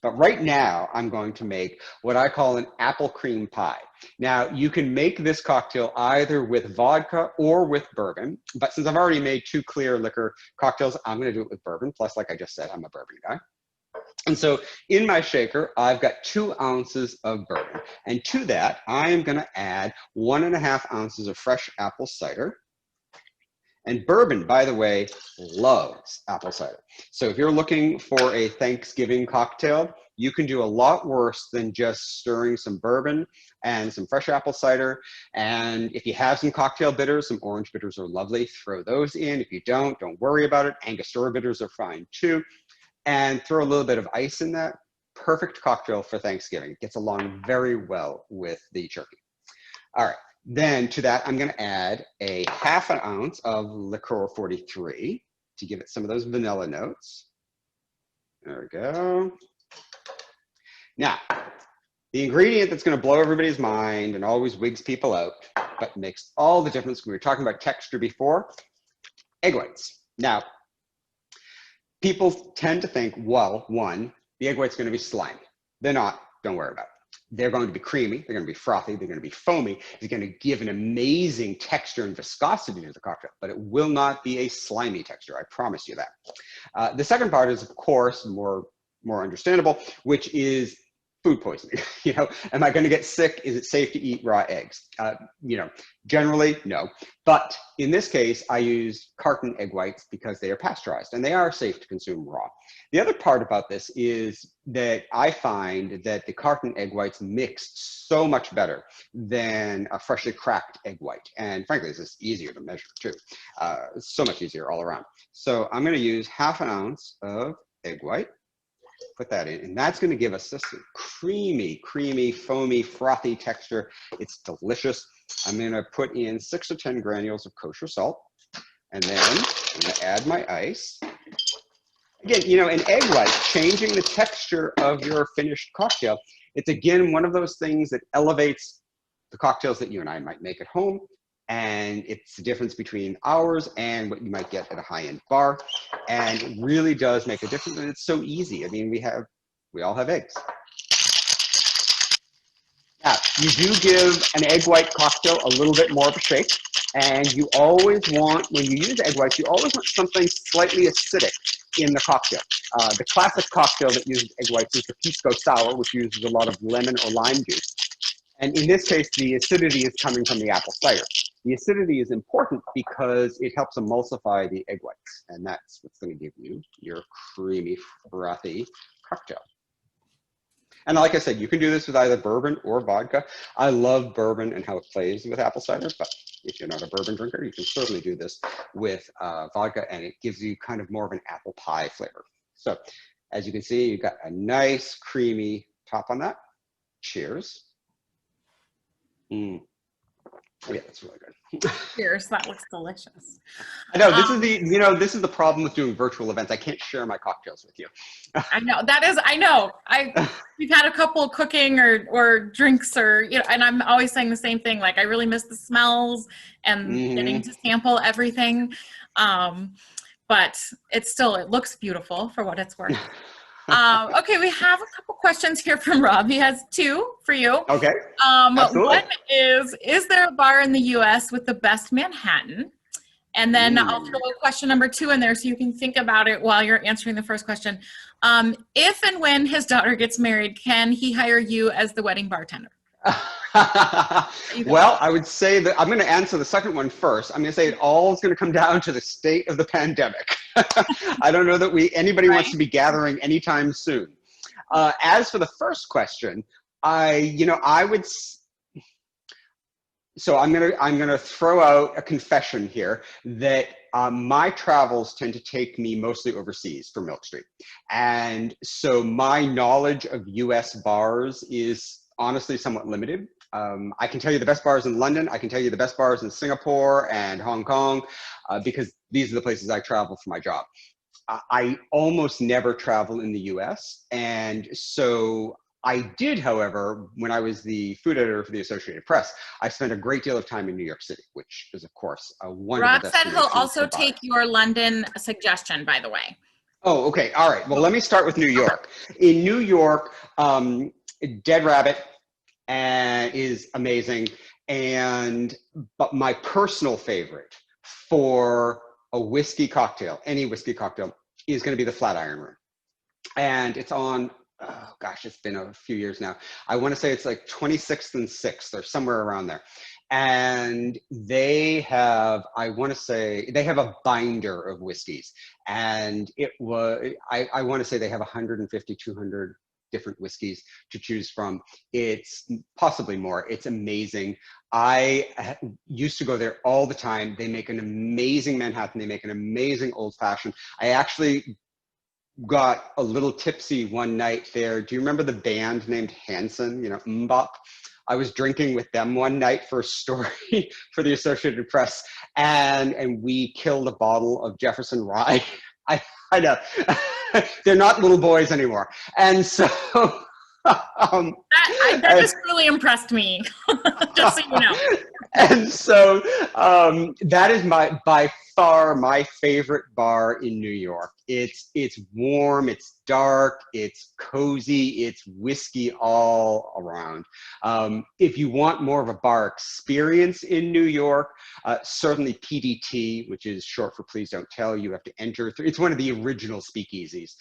But right now, I'm going to make what I call an apple cream pie. Now, you can make this cocktail either with vodka or with bourbon. But since I've already made 2 clear liquor cocktails, I'm going to do it with bourbon. Plus, like I just said, I'm a bourbon guy. And so in my shaker, I've got 2 ounces of bourbon. And to that, I am going to add 1.5 ounces of fresh apple cider. And bourbon, by the way, loves apple cider. So if you're looking for a Thanksgiving cocktail, you can do a lot worse than just stirring some bourbon and some fresh apple cider. And if you have some cocktail bitters, some orange bitters are lovely, throw those in. If you don't worry about it. Angostura bitters are fine too. And throw a little bit of ice in that. Perfect cocktail for Thanksgiving. It gets along very well with the turkey. All right, then to that, I'm gonna add a 1/2 ounce of Liqueur 43 to give it some of those vanilla notes. There we go. Now, the ingredient that's gonna blow everybody's mind and always wigs people out, but makes all the difference, we were talking about texture before, egg whites. Now, people tend to think, well, one, the egg white's going to be slimy. They're not, don't worry about it. They're going to be creamy, they're going to be frothy, they're going to be foamy. It's going to give an amazing texture and viscosity to the cocktail, but it will not be a slimy texture, I promise you that. The second part is, of course, more understandable, which is food poisoning. You know, am I going to get sick? Is it safe to eat raw eggs? You know, generally, no. But in this case, I use carton egg whites because they are pasteurized and they are safe to consume raw. The other part about this is that I find that the carton egg whites mix so much better than a freshly cracked egg white. And frankly, this is easier to measure too. So much easier all around. So I'm going to use 1/2 ounce of egg white. put that in, and that's going to give us this creamy, foamy, frothy texture. It's delicious. I'm going to put in 6 to 10 granules of kosher salt, and then I'm going to add my ice. Again, you know, an egg white, changing the texture of your finished cocktail, it's again one of those things that elevates the cocktails that you and I might make at home, and it's the difference between ours and what you might get at a high-end bar, and it really does make a difference, and it's so easy. I mean, we all have eggs. Now, you do give an egg white cocktail a little bit more of a shake, and you always want, when you use egg whites, you always want something slightly acidic in the cocktail. The classic cocktail that uses egg whites is the pisco sour, which uses a lot of lemon or lime juice. And in this case, the acidity is coming from the apple cider. The acidity is important because it helps emulsify the egg whites, and that's what's going to give you your creamy, frothy cocktail. And like I said, you can do this with either bourbon or vodka. I love bourbon and how it plays with apple cider, but if you're not a bourbon drinker, you can certainly do this with vodka, and it gives you kind of more of an apple pie flavor. So as you can see, you've got a nice creamy top on that. Cheers. Oh yeah, that's really good. Cheers, that looks delicious. I know, this is the, you know, this is the problem with doing virtual events. I can't share my cocktails with you. I know, I know. We've had a couple cooking or drinks or, you know, and I'm always saying the same thing. Like, I really miss the smells and getting to sample everything. But it looks beautiful for what it's worth. Okay, we have a couple questions here from Rob. He has 2 for you. Okay, absolutely. One is there a bar in the U.S. with the best Manhattan? And then I'll throw question number 2 in there so you can think about it while you're answering the first question. If and when his daughter gets married, can he hire you as the wedding bartender? Well, I would say that I'm going to answer the second one first. I'm going to say it all is going to come down to the state of the pandemic. I don't know that anybody wants to be gathering anytime soon. As for the first question, I would. So I'm gonna throw out a confession here that my travels tend to take me mostly overseas for Milk Street, and so my knowledge of U.S. bars is honestly somewhat limited. I can tell you the best bars in London. I can tell you the best bars in Singapore and Hong Kong, because these are the places I travel for my job. I almost never travel in the US. And so I did, however, when I was the food editor for the Associated Press, I spent a great deal of time in New York City, which is, of course, a wonderful destination. Rob said he'll also take your London suggestion, by the way. Oh, okay. All right. Well, let me start with New York. In New York, Dead Rabbit is amazing. But my personal favorite for a whiskey cocktail, any whiskey cocktail, is going to be the Flatiron Room. And it's on, oh gosh, it's been a few years now. I want to say it's like 26th and 6th or somewhere around there. And they have, I want to say, they have a binder of whiskeys. And it was, I want to say they have 150, 200 different whiskeys to choose from. It's possibly more. It's amazing. I used to go there all the time. They make an amazing Manhattan. They make an amazing old fashioned. I actually got a little tipsy one night there. Do you remember the band named Hanson, you know, Mbop? I was drinking with them one night for a story for the Associated Press, and we killed a bottle of Jefferson Rye. I know. They're not little boys anymore. And so that just really impressed me, just so you know. And so that is by far my favorite bar in New York. It's warm, it's dark, it's cozy, it's whiskey all around. If you want more of a bar experience in New York, certainly PDT, which is short for Please Don't Tell, you have to enter through. It's one of the original speakeasies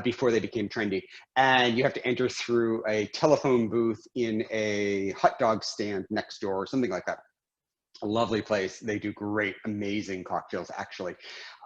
before they became trendy. And you have to enter through a telephone booth in a hot dog stand next door or something like that. A lovely place. They do great, amazing cocktails, actually.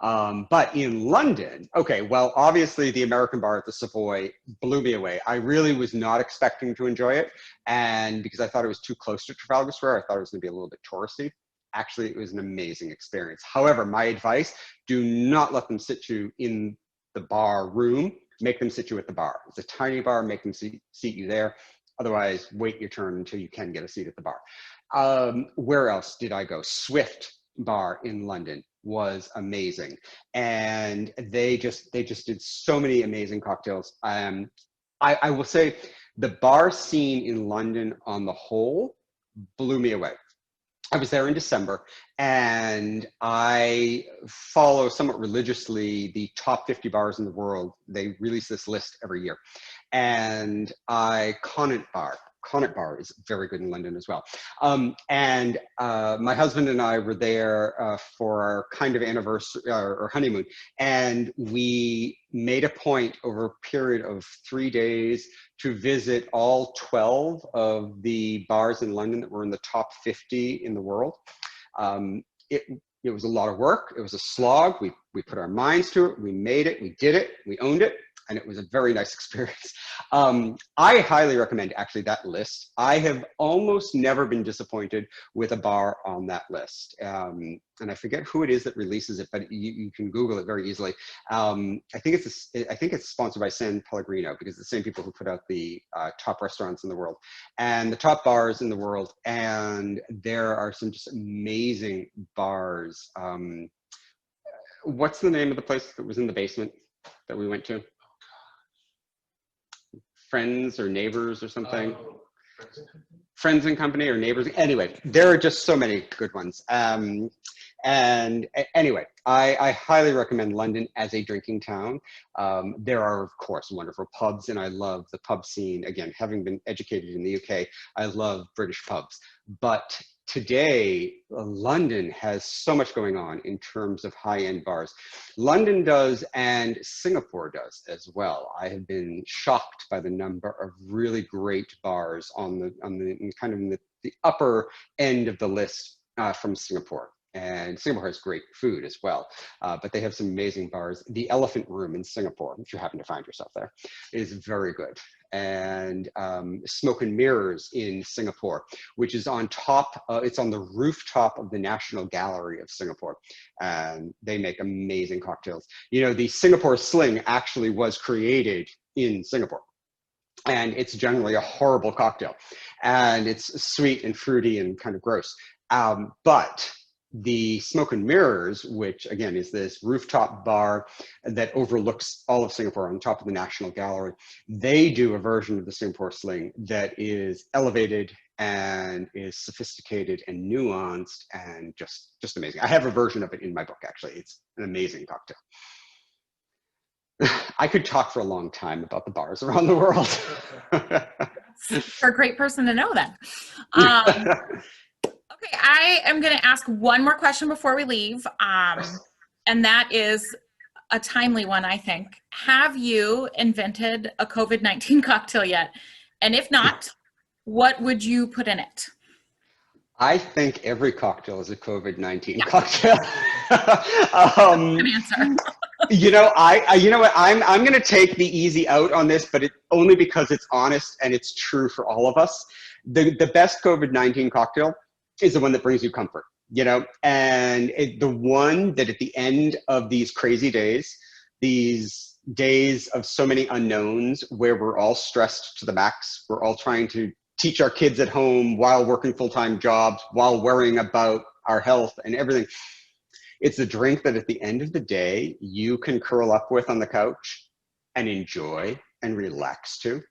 But in London, okay, well, obviously the American bar at the Savoy blew me away. I really was not expecting to enjoy it. And because I thought it was too close to Trafalgar Square, I thought it was gonna be a little bit touristy. Actually, it was an amazing experience. However, my advice, do not let them sit you in the bar room. make them sit you at the bar. It's a tiny bar, make them seat you there. Otherwise, wait your turn until you can get a seat at the bar. Where else did I go? Swift Bar in London was amazing. And they just did so many amazing cocktails. I will say the bar scene in London on the whole blew me away. I was there in December, and I follow somewhat religiously the top 50 bars in the world. They release this list every year. And Connaught Bar is very good in London as well. My husband and I were there for our kind of anniversary or honeymoon, and we made a point over a period of 3 days to visit all 12 of the bars in London that were in the top 50 in the world. It was a lot of work. It was a slog. We put our minds to it. We made it. We did it. We owned it. And it was a very nice experience. I highly recommend actually that list. I have almost never been disappointed with a bar on that list. And I forget who it is that releases it, but you can Google it very easily. I think it's sponsored by San Pellegrino, because it's the same people who put out the top restaurants in the world and the top bars in the world. And there are some just amazing bars. What's the name of the place that was in the basement that we went to? Friends or Neighbors or something. Friends and Company or Neighbors. Anyway, there are just so many good ones. Anyway, I highly recommend London as a drinking town. There are, of course, wonderful pubs, and I love the pub scene. Again, having been educated in the UK, I love British pubs. But today, London has so much going on in terms of high-end bars. London does, and Singapore does as well. I have been shocked by the number of really great bars on the upper end of the list from Singapore. And Singapore has great food as well, but they have some amazing bars. The Elephant Room in Singapore, if you happen to find yourself there, is very good. And Smoke and Mirrors in Singapore, which is on top, it's on the rooftop of the National Gallery of Singapore. And they make amazing cocktails. You know, the Singapore Sling actually was created in Singapore. And it's generally a horrible cocktail. And it's sweet and fruity and kind of gross. But the Smoke and Mirrors, which again is this rooftop bar that overlooks all of Singapore on top of the National Gallery, they do a version of the Singapore Sling that is elevated and is sophisticated and nuanced and just amazing. I have a version of it in my book, actually. It's an amazing cocktail. I could talk for a long time about the bars around the world. You're a great person to know then. Okay, I am going to ask one more question before we leave, and that is a timely one, I think. Have you invented a COVID-19 cocktail yet? And if not, what would you put in it? I think every cocktail is a COVID-19 cocktail. Good answer. You know what? I'm going to take the easy out on this, but only because it's honest and it's true for all of us. The best COVID-19 cocktail is the one that brings you comfort, you know, and the one that at the end of these crazy days, these days of so many unknowns where we're all stressed to the max, we're all trying to teach our kids at home while working full-time jobs, while worrying about our health and everything. It's a drink that at the end of the day, you can curl up with on the couch and enjoy and relax to.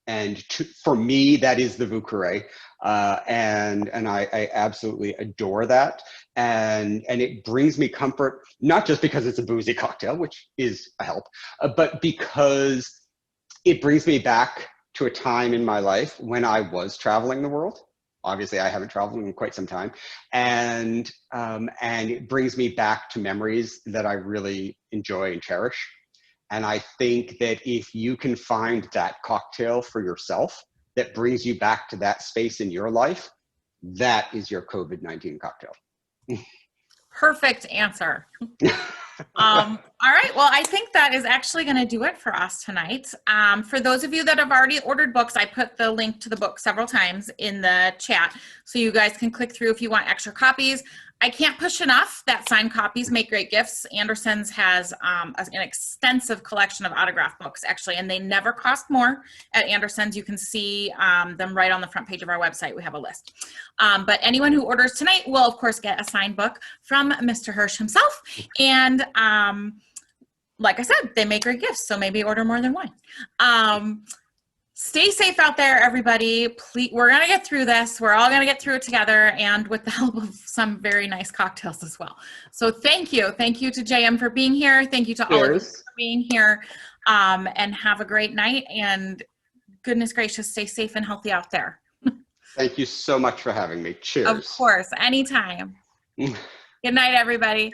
And for me, that is the Vucare. And I absolutely adore that. And it brings me comfort, not just because it's a boozy cocktail, which is a help, but because it brings me back to a time in my life when I was traveling the world. Obviously, I haven't traveled in quite some time. And it brings me back to memories that I really enjoy and cherish. And I think that if you can find that cocktail for yourself that brings you back to that space in your life, that is your COVID-19 cocktail. Perfect answer. All right. Well, I think that is actually going to do it for us tonight. For those of you that have already ordered books, I put the link to the book several times in the chat, so you guys can click through if you want extra copies. I can't push enough that signed copies make great gifts. Anderson's has an extensive collection of autographed books, actually, and they never cost more at Anderson's. You can see them right on the front page of our website. We have a list. But anyone who orders tonight will, of course, get a signed book from Mr. Hirsch himself. And like I said, they make great gifts, so maybe order more than one. Stay safe out there, everybody. Please, we're going to get through this. We're all going to get through it together, and with the help of some very nice cocktails as well. So thank you. Thank you to JM for being here. Thank you to all of you for being here. And have a great night. And goodness gracious, stay safe and healthy out there. Thank you so much for having me. Cheers. Of course, anytime. Good night, everybody.